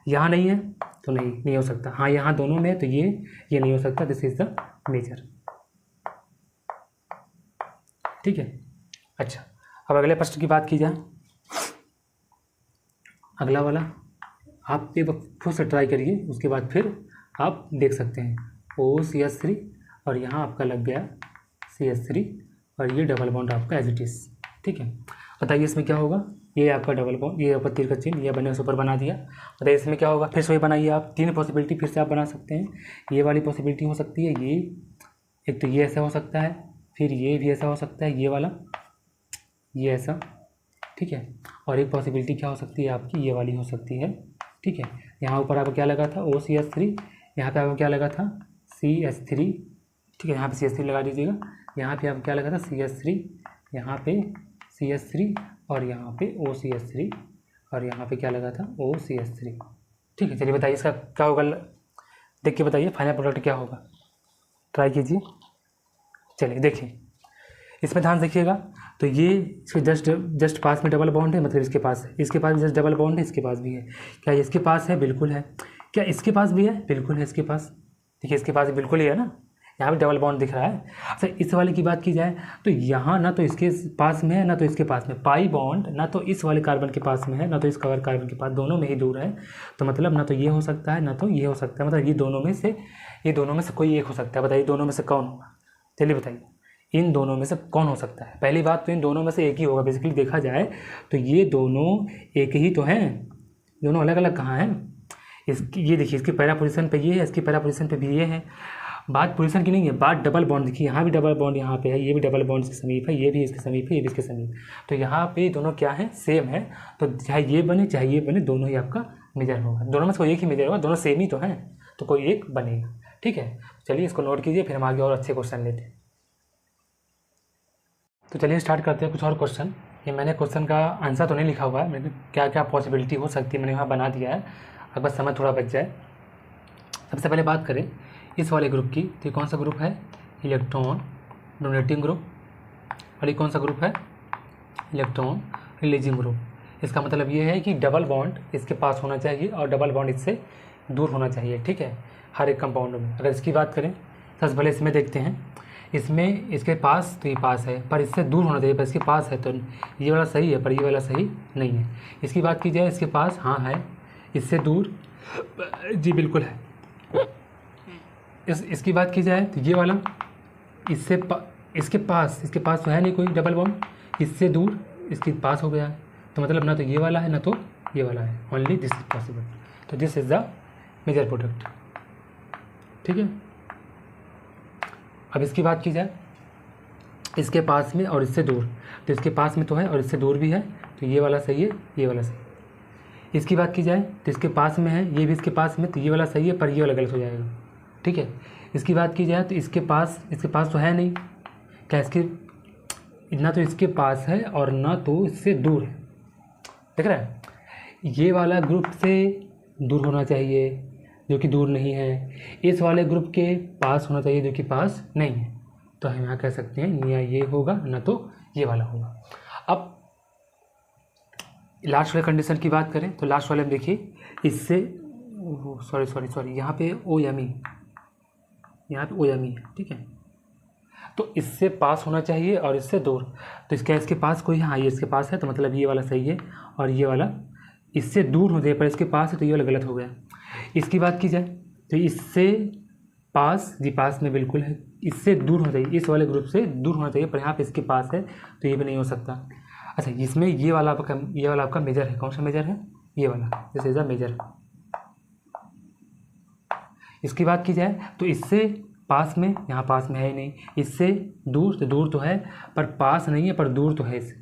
यहाँ नहीं है तो नहीं हो सकता। हाँ यहाँ दोनों में है तो ये नहीं हो सकता। This is the major. ठीक है। अच्छा, अब अगले प्रश्न की बात की जाए। अगला वाला आप एक बार फिर से ट्राई करिए, उसके बाद फिर आप देख सकते हैं OCH3, और यहाँ आपका लग गया CH3, और ये डबल बॉन्ड आपका एज इट इज़। ठीक है, बताइए इसमें क्या होगा। ये आपका डबल बॉन्ड, ये ऊपर तीर का चिन्ह, ये बने ऊपर बना दिया। बताइए इसमें क्या होगा। फिर से वही बनाइए आप। 3 पॉसिबिलिटी फिर से आप बना सकते हैं। ये वाली पॉसिबिलिटी हो सकती है, ये एक तो ये ऐसा हो सकता है, फिर ये भी ऐसा हो सकता है, ये वाला, ये ऐसा। ठीक है, और एक पॉसिबिलिटी क्या हो सकती है आपकी, ये वाली हो सकती है। ठीक है, यहाँ ऊपर आपको क्या लगा था OCH3, यहाँ पे आपको क्या लगा था CH3। ठीक है, यहाँ पे CH3 लगा दीजिएगा। यहाँ पे आपको क्या लगा था CH3, यहाँ पे CH3, और यहाँ पे OCH3, और यहाँ पे क्या लगा था OCH3। ठीक है, चलिए बताइए इसका क्या होगा, देख के बताइए फाइनल प्रोडक्ट क्या होगा। ट्राई कीजिए। चलिए देखिए, इसमें ध्यान देखिएगा। तो ये इसके जस्ट पास में डबल बॉन्ड है, मतलब इसके पास है। इसके पास जस्ट डबल बॉन्ड है, इसके पास भी है। क्या इसके पास है? बिल्कुल है। क्या इसके पास भी है? बिल्कुल है इसके पास। देखिए इसके पास बिल्कुल ही है ना, यहाँ पे डबल बॉन्ड दिख रहा है। अच्छा, इस वाले की बात की जाए तो यहाँ ना तो इसके पास में है ना तो इसके पास में। पाई बॉन्ड ना तो इस वाले कार्बन के पास में है ना तो इस कार्बन के पास, दोनों में ही दूर है। तो मतलब ना तो ये हो सकता है ना तो ये हो सकता है, मतलब ये दोनों में से कोई एक हो सकता है। बताइए दोनों में से कौन होगा। चलिए बताइए, इन दोनों में से कौन हो सकता है? पहली बात तो इन दोनों में से एक ही होगा। बेसिकली देखा जाए तो ये दोनों एक ही तो हैं, दोनों अलग अलग कहाँ हैं? इसकी ये देखिए, इसकी पैरा पोजीशन पे ये है, इसकी पैरा पोजीशन पे भी ये है। बात पोजीशन की नहीं है, बात डबल बॉन्ड। देखिए यहाँ भी डबल बॉन्ड यहाँ पे है, ये भी डबल बॉन्ड इसके समीप है, ये भी इसके समीप है, ये भी इसके समीप। तो यहाँ पे दोनों क्या है? सेम है। तो चाहे ये बने दोनों ही आपका मेजर होगा। दोनों में से कोई एक ही मेजर होगा, दोनों सेम ही तो हैं, तो कोई एक बनेगा। ठीक है, चलिए इसको नोट कीजिए, फिर हम आगे और अच्छे क्वेश्चन लेते हैं। तो चलिए स्टार्ट करते हैं कुछ और क्वेश्चन। ये मैंने क्वेश्चन का आंसर तो नहीं लिखा हुआ है, मैंने क्या क्या पॉसिबिलिटी हो सकती है मैंने यहाँ बना दिया है, अगर बस समय थोड़ा बच जाए। सबसे पहले बात करें इस वाले ग्रुप की, तो ये कौन सा ग्रुप है? Electron donating group. और ये कौन सा ग्रुप है? Electron releasing group. इसका मतलब ये है कि डबल बॉन्ड इसके पास होना चाहिए और डबल बॉन्ड इससे दूर होना चाहिए। ठीक है, हर एक कंपाउंड में। अगर इसकी बात करें, सबसे पहले इसमें देखते हैं। इसमें इसके पास तो ये पास है, पर इससे दूर होना चाहिए, पर इसके पास है, तो ये वाला सही है, पर ये वाला सही नहीं है। इसकी बात की जाए, इसके पास हाँ है, इससे दूर जी बिल्कुल है। इसकी बात की जाए तो ये वाला इसके पास तो है नहीं कोई डबल बॉन्ड, इससे दूर इसके पास हो गया है। तो मतलब ना तो ये वाला है ना तो ये वाला है, ओनली दिस इज पॉसिबल। तो this is the major product. ठीक है, अब इसकी बात की जाए, इसके पास में और इससे दूर, तो इसके पास में तो है और इससे दूर भी है, तो ये वाला सही है, ये वाला सही है। इसकी बात की जाए तो इसके पास में है, ये भी इसके पास में, तो ये वाला सही है, पर ये वाला गलत हो जाएगा। ठीक है, इसकी बात की जाए तो इसके पास तो है नहीं, क्या इसके ना तो इसके पास है और ना तो इससे दूर है। देख रहा है, ये वाला ग्रुप से दूर होना चाहिए जो कि दूर नहीं है, इस वाले ग्रुप के पास होना चाहिए जो कि पास नहीं है। तो हम यहाँ कह सकते हैं या ये होगा ना तो ये वाला होगा। अब लास्ट वाले कंडीशन की बात करें तो लास्ट वाले में देखिए, इससे सॉरी यहाँ पे ओ एम ई, यहाँ पे ओ एम ई है। ठीक है, तो इससे पास होना चाहिए और इससे दूर। तो इसके पास कोई, हाँ ये इसके पास है, तो मतलब ये वाला सही है, और ये वाला इससे दूर हो जाए पर इसके पास है, तो ये वाला गलत हो गया। इसकी बात की जाए तो इससे पास जी पास में बिल्कुल है, इससे दूर होना चाहिए, इस वाले ग्रुप से दूर होना चाहिए, पर यहाँ पे इसके पास है, तो ये भी नहीं हो सकता। अच्छा, इसमें ये वाला आपका मेजर है। कौन सा मेजर है? ये वाला, दिस इज अ मेजर। इसकी बात की जाए तो इससे पास में, यहाँ पास में है ही नहीं, इससे दूर तो है पर पास नहीं है, पर दूर तो है इससे।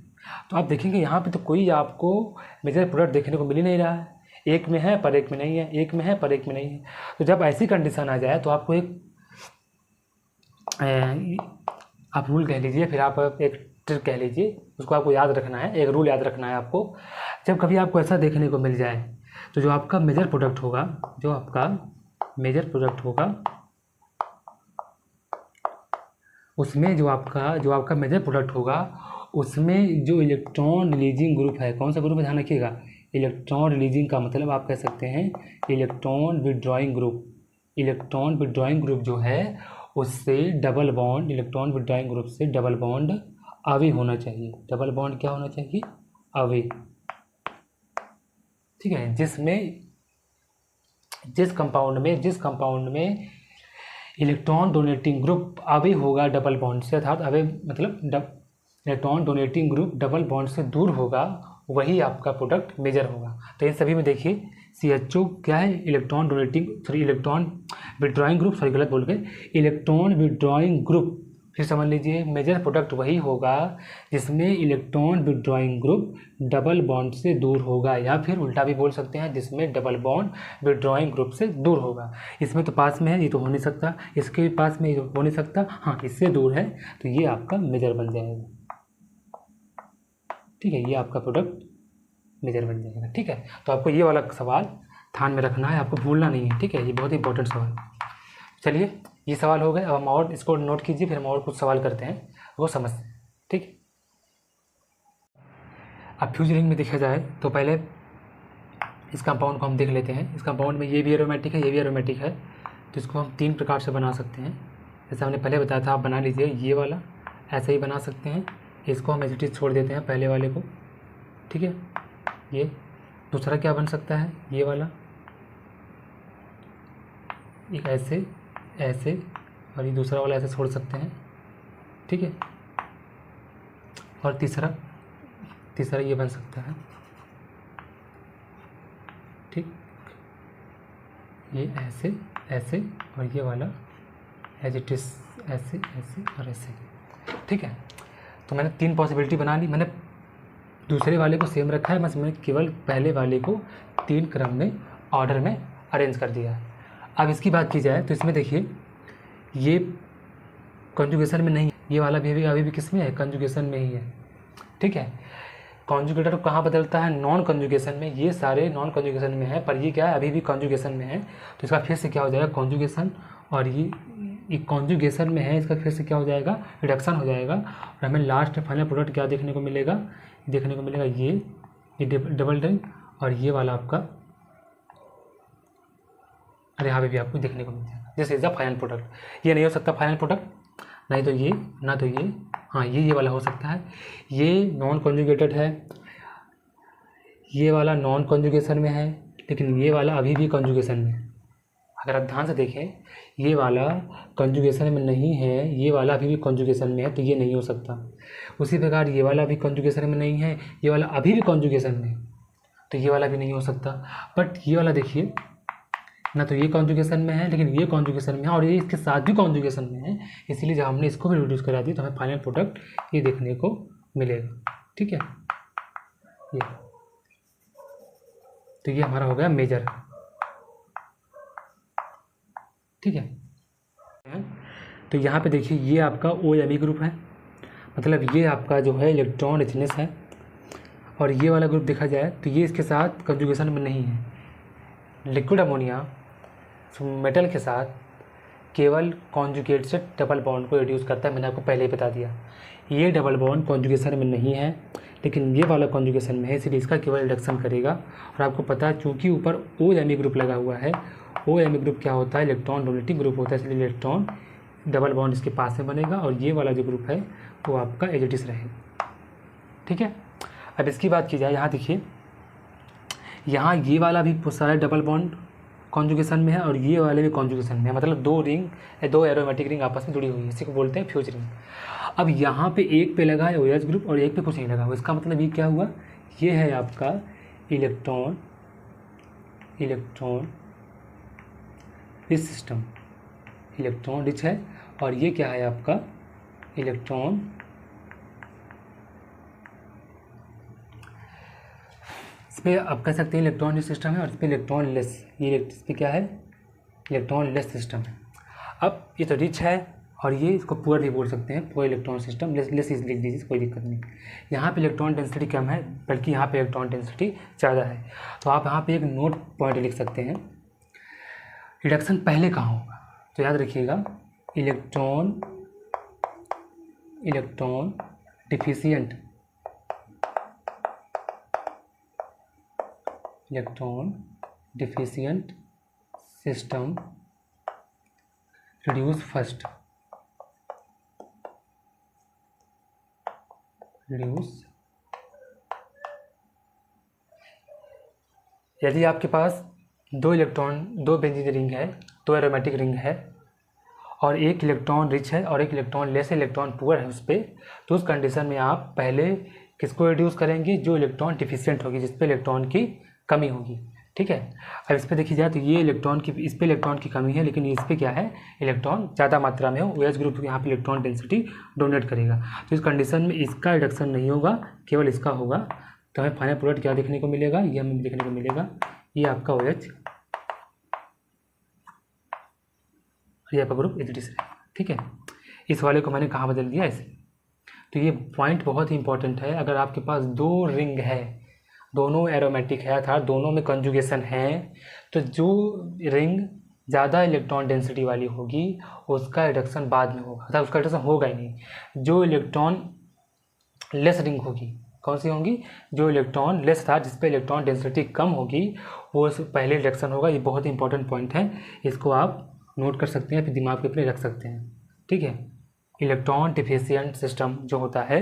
तो आप देखेंगे यहाँ पे तो कोई आपको मेजर प्रोडक्ट देखने को मिल ही नहीं रहा है, एक में है पर एक में नहीं है, एक में है पर एक में नहीं है। तो जब ऐसी कंडीशन आ जाए तो आपको एक आप रूल कह लीजिए, फिर आप एक ट्रिक कह लीजिए, उसको आपको याद रखना है, एक रूल याद रखना है आपको। जब कभी आपको ऐसा देखने को मिल जाए तो जो आपका मेजर प्रोडक्ट होगा, उसमें जो आपका मेजर प्रोडक्ट होगा, उसमें जो इलेक्ट्रॉन रिलीजिंग ग्रुप है, कौन सा ग्रुप है ध्यान रखिएगा, इलेक्ट्रॉन रिलीजिंग का मतलब आप कह सकते हैं electron withdrawing group. Electron withdrawing group जो है उससे double bond, electron withdrawing group से डबल बॉन्ड अवे होना चाहिए। डबल बॉन्ड क्या होना चाहिए? अवे। ठीक है, जिस कंपाउंड में इलेक्ट्रॉन डोनेटिंग ग्रुप अवे होगा डबल बॉन्ड से, अर्थात अवे मतलब electron donating group double bond से दूर होगा, वही आपका प्रोडक्ट मेजर होगा। तो इन सभी में देखिए CHO क्या है? इलेक्ट्रॉन विड्रॉइंग ग्रुप, गलत बोल गए, इलेक्ट्रॉन विड्रॉइंग ग्रुप। फिर समझ लीजिए मेजर प्रोडक्ट वही होगा जिसमें electron withdrawing group double bond से दूर होगा, या फिर उल्टा भी बोल सकते हैं जिसमें डबल बॉन्ड विड्रॉइंग ग्रुप से दूर होगा। इसमें तो पास में है, ये तो हो नहीं सकता, इसके भी पास में हो नहीं सकता, हाँ इससे दूर है, तो ये आपका मेजर बन जाएगा। ठीक है, ये आपका प्रोडक्ट मेजर बन जाएगा। ठीक है, तो आपको ये वाला सवाल ध्यान में रखना है, आपको भूलना नहीं है। ठीक है, ये बहुत ही इंपॉर्टेंट सवाल। चलिए ये सवाल हो गए, अब हम और इसको नोट कीजिए, फिर हम और कुछ सवाल करते हैं, वो समझते हैं। ठीक है, अब फ्यूचरिंग में देखा जाए तो पहले इस कंपाउंड को हम देख लेते हैं। इस कंपाउंड में ये भी एरोमेटिक है, ये भी एरोमेटिक है, तो इसको हम 3 प्रकार से बना सकते हैं। जैसे हमने पहले बताया था, आप बना लीजिए ये वाला, ऐसे ही बना सकते हैं। इसको हम एज छोड़ देते हैं पहले वाले को। ठीक है, ये दूसरा क्या बन सकता है? ये वाला, एक ऐसे, और ये दूसरा वाला ऐसे छोड़ सकते हैं। ठीक है। और तीसरा ये बन सकता है, ठीक, ये ऐसे ऐसे और ये वाला एज इट इज़ ऐसे ऐसे और ऐसे, ठीक है। तो मैंने 3 पॉसिबिलिटी बना ली। मैंने दूसरे वाले को सेम रखा है, बस मैंने केवल पहले वाले को 3 क्रम में ऑर्डर में अरेंज कर दिया है। अब इसकी बात की जाए तो इसमें देखिए ये कॉन्जुगेशन में नहीं, ये वाला भी अभी भी किस में है, कॉन्जुगेशन में ही है, ठीक है। कॉन्जुगेटर कहाँ बदलता है, नॉन कॉन्जुगेशन में। ये सारे नॉन कॉन्जुगेशन में है, पर ये क्या है, अभी भी कॉन्जुगेशन में है। तो इसका फिर से क्या हो जाएगा, कॉन्जुगेशन, और ये कॉन्जुगेशन में है, इसका फिर से क्या हो जाएगा, रिडक्शन हो जाएगा। और हमें लास्ट फाइनल प्रोडक्ट क्या देखने को मिलेगा, ये डबल रिंग और ये वाला आपका, और यहाँ पे भी आपको देखने को मिल जाएगा। This is the final product. ये नहीं हो सकता फाइनल प्रोडक्ट, नहीं तो ये, ना तो ये, हाँ ये वाला हो सकता है। ये नॉन कॉन्जुगेटेड है, ये वाला नॉन कॉन्जुगेशन में है, लेकिन ये वाला अभी भी कॉन्जुगेशन में है। अगर आप ध्यान से देखें, ये वाला कॉन्जुगेशन में नहीं है, ये वाला अभी भी कॉन्जुगेशन में है, तो ये नहीं हो सकता। उसी प्रकार ये वाला भी कॉन्जुगेशन में नहीं है, ये वाला अभी भी कॉन्जुगेशन में है, तो ये वाला भी नहीं हो सकता। बट ये वाला देखिए, ना तो ये कॉन्जुगेशन में है, लेकिन ये कॉन्जुगेशन में है, और ये इसके साथ भी कॉन्जुगेशन में है। इसलिए जब हमने इसको भी रिड्यूस करा दी तो हमें फाइनल प्रोडक्ट ये देखने को मिलेगा, ठीक है। ये तो ये हमारा हो गया मेजर, ठीक है। तो यहाँ पे देखिए ये आपका OMe ग्रुप है, मतलब ये आपका जो है इलेक्ट्रॉन रिचनेस है। और ये वाला ग्रुप देखा जाए तो ये इसके साथ कॉन्जुगेशन में नहीं है। लिक्विड अमोनिया मेटल के साथ केवल कॉन्जुगेट से डबल बॉन्ड को रिड्यूस करता है, मैंने आपको पहले ही बता दिया। ये डबल बॉन्ड कॉन्जुगेशन में नहीं है, लेकिन ये वाला कॉन्जुगेशन में है, इसलिए इसका केवल रिडक्शन करेगा। और आपको पता है चूँकि ऊपर OMe ग्रुप लगा हुआ है, OMe ग्रुप क्या होता है, इलेक्ट्रॉन डोनेटिंग ग्रुप होता है, इसलिए इलेक्ट्रॉन डबल बॉन्ड इसके पास में बनेगा, और ये वाला जो ग्रुप है वो आपका एज इट इज़ रहेगा, ठीक है। अब इसकी बात की जाए, यहाँ देखिए, यहाँ ये वाला भी सारा डबल बॉन्ड कॉन्जुगेशन में है, और ये वाले भी कॉन्जुगेशन में है, मतलब 2 एरोमेटिक रिंग आपस में जुड़ी हुई है, इसी को बोलते हैं फ्यूज रिंग। अब यहाँ पे एक पे लगा है OH ग्रुप और एक पे कुछ नहीं लगा हुआ, इसका मतलब ये क्या हुआ, ये है आपका electron rich system, electron rich है। और ये क्या है आपका इलेक्ट्रॉन इस पर आप कह सकते हैं इलेक्ट्रॉन रिच सिस्टम है, और इस पर इलेक्ट्रॉन लेस, ये इस पर क्या है, इलेक्ट्रॉन लेस सिस्टम है। अब ये तो रिच है, और ये इसको पुअर भी बोल सकते हैं, poor electron system, less is लिख दीजिए, कोई दिक्कत नहीं। यहाँ पे इलेक्ट्रॉन डेंसिटी कम है, बल्कि यहाँ पे इलेक्ट्रॉन डेंसिटी ज़्यादा है। तो आप यहाँ पे एक नोट पॉइंट लिख सकते हैं, रिडक्शन पहले कहाँ होगा, तो याद रखिएगा electron deficient system reduce first, यदि आपके पास 2 बेंजीन रिंग है, 2 एरोमेटिक रिंग है, और एक इलेक्ट्रॉन रिच है और एक इलेक्ट्रॉन लेस, इलेक्ट्रॉन पुअर है उस पर, तो उस कंडीशन में आप पहले किसको रिड्यूस करेंगे, जो इलेक्ट्रॉन डिफिशिएंट होगी, जिस पे इलेक्ट्रॉन की कमी होगी, ठीक है। अब इस पर देखी जाए तो ये इस पे इलेक्ट्रॉन की कमी है, लेकिन इस पे क्या है, इलेक्ट्रॉन ज़्यादा मात्रा में हो, OH ग्रुप यहाँ पे इलेक्ट्रॉन डेंसिटी डोनेट करेगा। तो इस कंडीशन में इसका रिडक्शन नहीं होगा, केवल इसका होगा। तो हमें फाइनल प्रोडक्ट क्या देखने को मिलेगा, ये हमें देखने को मिलेगा, ये आपका OH, ये आपका ग्रुप एच डी से, ठीक है। इस वाले को मैंने कहाँ बदल दिया, ऐसे। तो ये पॉइंट बहुत ही इंपॉर्टेंट है। अगर आपके पास 2 रिंग है, दोनों एरोमेटिक है, अर्थात दोनों में कंजुगेशन है, तो जो रिंग ज़्यादा इलेक्ट्रॉन डेंसिटी वाली होगी उसका रिडक्शन बाद में होगा, अर्थात उसका रिडक्शन होगा ही नहीं। जो इलेक्ट्रॉन लेस रिंग होगी, कौन सी होंगी, जो इलेक्ट्रॉन लेस था, जिस पे इलेक्ट्रॉन डेंसिटी कम होगी, वो पहले रिडक्शन होगा। ये बहुत ही इंपॉर्टेंट पॉइंट है, इसको आप नोट कर सकते हैं, फिर दिमाग के अपने रख सकते हैं, ठीक है। इलेक्ट्रॉन डिफिशिएंट सिस्टम जो होता है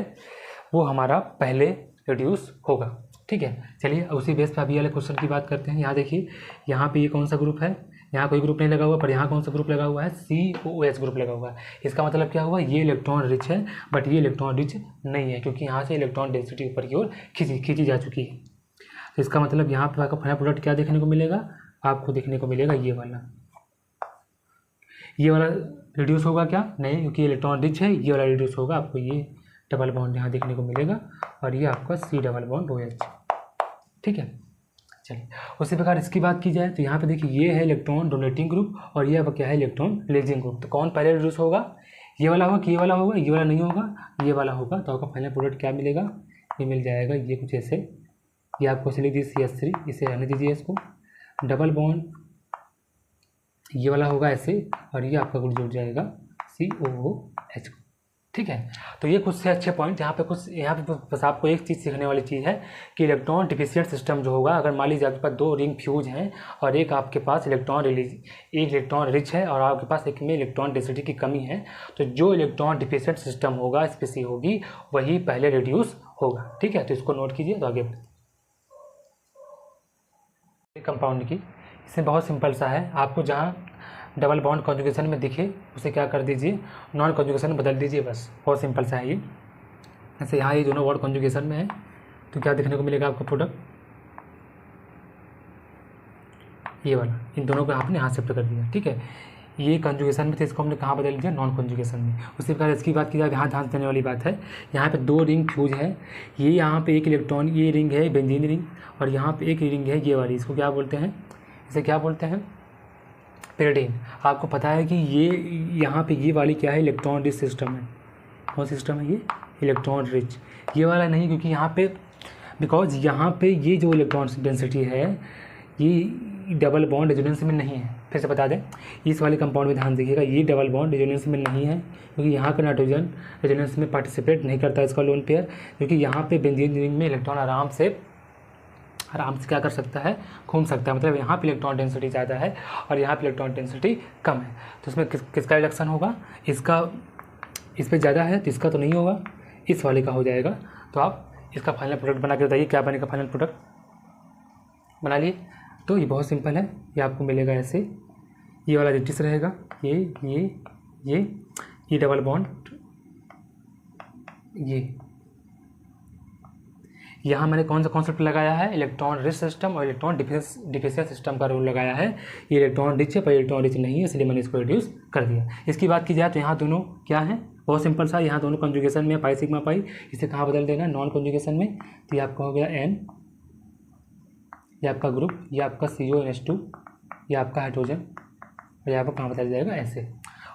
वो हमारा पहले रिड्यूस होगा, ठीक है। चलिए उसी बेस पर अभी वाले क्वेश्चन की बात करते हैं। यहाँ देखिए, यहाँ पे ये कौन सा ग्रुप है, यहाँ कोई ग्रुप नहीं लगा हुआ, पर यहाँ कौन सा ग्रुप लगा हुआ है, COOH ग्रुप लगा हुआ है। इसका मतलब क्या हुआ, ये इलेक्ट्रॉन रिच है बट ये इलेक्ट्रॉन रिच नहीं है, क्योंकि यहाँ से इलेक्ट्रॉन डेंसिटी ऊपर की ओर खींची जा चुकी है। तो इसका मतलब यहाँ पर आपका फाइनल प्रोडक्ट क्या देखने को मिलेगा, आपको देखने को मिलेगा ये वाला रिड्यूस होगा क्या, नहीं, क्योंकि इलेक्ट्रॉन रिच है, ये वाला रिड्यूस होगा, आपको ये डबल बॉन्ड यहाँ देखने को मिलेगा और ये आपका C डबल बॉन्ड OH। ठीक है, चलिए उसी प्रकार इसकी बात की जाए तो यहाँ पे देखिए ये है इलेक्ट्रॉन डोनेटिंग ग्रुप और ये अब क्या है इलेक्ट्रॉन रिलीजिंग ग्रुप। तो कौन पहले रिड्यूस होगा, ये वाला होगा कि ये वाला होगा, ये वाला नहीं होगा, ये वाला होगा। तो आपका फाइनल प्रोडक्ट क्या मिलेगा, ये मिल जाएगा ये कुछ ऐसे, ये आपको ऐसे लिख दीजिए CH3, इसे रहने दीजिए इसको, डबल बॉन्ड ये वाला होगा ऐसे और ये आपका ग्रुप जुड़ जाएगा COOH। ठीक है, तो ये कुछ से अच्छे पॉइंट यहाँ पे बस आपको एक चीज़ सीखने वाली चीज़ है कि इलेक्ट्रॉन डिफिशिएंट सिस्टम जो होगा, अगर मान लीजिए आपके पास 2 रिंग फ्यूज हैं और एक आपके पास एक इलेक्ट्रॉन रिच है और आपके पास एक में इलेक्ट्रॉन डेंसिटी की कमी है, तो जो इलेक्ट्रॉन डिफिशिएंट सिस्टम होगा, स्पेसी होगी, वही पहले रिड्यूस होगा। ठीक है, तो इसको नोट कीजिए। तो आगे कंपाउंड की, इसमें बहुत सिंपल सा है, आपको जहाँ डबल बॉन्ड कॉन्जुगेशन में दिखे उसे क्या कर दीजिए, नॉन कॉन्जुगेशन में बदल दीजिए, बस बहुत सिंपल सा है ये। जैसे यहाँ ये दोनों वर्ड कॉन्जुगेशन में है तो क्या देखने को मिलेगा आपको प्रोडक्ट, ये वाला, इन दोनों को आपने यहाँ शिफ्ट कर दिया। ठीक है, ये कॉन्जुगेशन में थे, इसको हमने कहाँ बदल दिया, नॉन कॉन्जुगेशन में। उसी प्रकार इसकी बात की जाए, यहाँ ध्यान देने वाली बात है, यहाँ पे 2 रिंग फ्यूज है, ये यहाँ पे एक इलेक्ट्रॉन, ये रिंग है बेंजीन रिंग और यहाँ पे एक रिंग है ये वाली, इसको क्या बोलते हैं, इसे क्या बोलते हैं, पेरिडीन। आपको पता है कि ये यहाँ पे ये वाली क्या है, इलेक्ट्रॉन रिच सिस्टम है। कौन सिस्टम है ये, इलेक्ट्रॉन रिच। ये वाला नहीं, क्योंकि यहाँ पे बिकॉज यहाँ पे ये जो इलेक्ट्रॉन डेंसिटी है ये डबल बॉन्ड रेजोनेंस में नहीं है। फिर से बता दें, इस वाले कंपाउंड में ध्यान दीजिएगा, ये डबल बॉन्ड रेजोनेंस में नहीं है, क्योंकि यहाँ का नाइट्रोजन रेजोनेंस में पार्टिसिपेट नहीं करता इसका लोन पेयर, क्योंकि यहाँ पे बेंजीन रिंग में इलेक्ट्रॉन आराम से क्या कर सकता है, घूम सकता है। मतलब यहाँ पे इलेक्ट्रॉन डेंसिटी ज़्यादा है और यहाँ पे इलेक्ट्रॉन डेंसिटी कम है, तो इसमें किसका रिडक्शन होगा, इसका इस पर ज़्यादा है तो इसका तो नहीं होगा, इस वाले का हो जाएगा। तो आप इसका फाइनल प्रोडक्ट बना के बताइए क्या बनेगा, फाइनल प्रोडक्ट बना लिए। तो ये बहुत सिंपल है, ये आपको मिलेगा ऐसे, ये वाला रिटिस रहेगा, ये डबल बॉन्ड, ये यहाँ मैंने कौन सा कॉन्सेप्ट लगाया है, इलेक्ट्रॉन रिच सिस्टम और इलेक्ट्रॉन डिफिशिएंट सिस्टम का रूल लगाया है। ये इलेक्ट्रॉन रिच है पर इलेक्ट्रॉन रिच नहीं है, इसलिए मैंने इसको रिड्यूस कर दिया। इसकी बात की जाए तो यहाँ दोनों क्या है, बहुत सिंपल सा, यहाँ दोनों कंजुगेशन में पाई सिग्मा पाई, इसे कहाँ बदल देना, नॉन कंजुगेशन में। तो ये आपका हो गया N, ये आपका ग्रुप, ये आपका CONH2, ये आपका हाइड्रोजन और ये आपका कहाँ बदल जाएगा, ऐसे।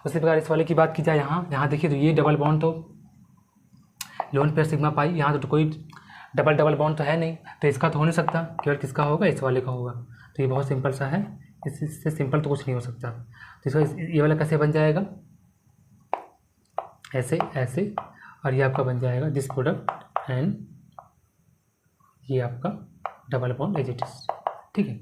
उसी प्रकार इस वाले की बात की जाए, यहाँ देखिए तो ये डबल बॉन्ड तो लोन पेयर सिग्मा पाई, यहाँ तो कोई डबल बॉन्ड तो है नहीं, तो इसका तो हो नहीं सकता, केवल किसका होगा, इस वाले का होगा। तो ये बहुत सिंपल सा है, इससे सिंपल तो कुछ नहीं हो सकता। तो इसका ये वाला कैसे बन जाएगा, ऐसे ऐसे, और ये आपका बन जाएगा दिस प्रोडक्ट एंड ये आपका double bond as it is. ठीक है,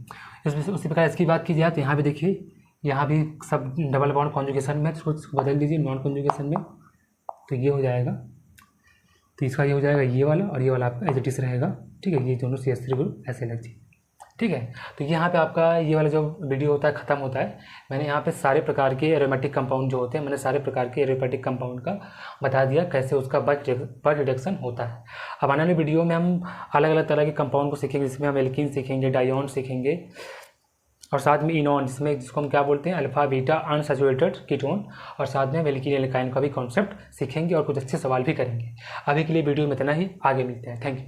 इसमें उसी प्रकार इसकी बात की जाए तो यहाँ भी देखिए, यहाँ भी सब डबल बॉन्ड कॉन्जुगेशन में, तो इसको बदल दीजिए नॉन कॉन्जुगेशन में, तो ये हो जाएगा, तो इसका ये हो जाएगा ये वाला और ये वाला आपका एज इट इज रहेगा। ठीक है, ये दोनों CH3 ग्रुप ऐसे लग जाए। ठीक है, तो यहाँ पे आपका ये वाला जो वीडियो होता है ख़त्म होता है। मैंने यहाँ पे सारे प्रकार के एरोमेटिक कंपाउंड जो होते हैं, मैंने सारे प्रकार के एरोमेटिक कंपाउंड का बता दिया कैसे उसका बर्थ रिडक्शन होता है। अब आने वाले वीडियो में हम अलग अलग तरह के कंपाउंड को सीखेंगे, जिसमें हम एल्कीन सीखेंगे, डायोन सीखेंगे और साथ में इनॉन, जिसको हम क्या बोलते हैं, अल्फा बीटा अनसैचुरेटेड कीटोन, और साथ में एल्कीन एल्काइन का भी कॉन्सेप्ट सीखेंगे और कुछ अच्छे सवाल भी करेंगे। अभी के लिए वीडियो में इतना ही, आगे मिलते हैं, थैंक यू।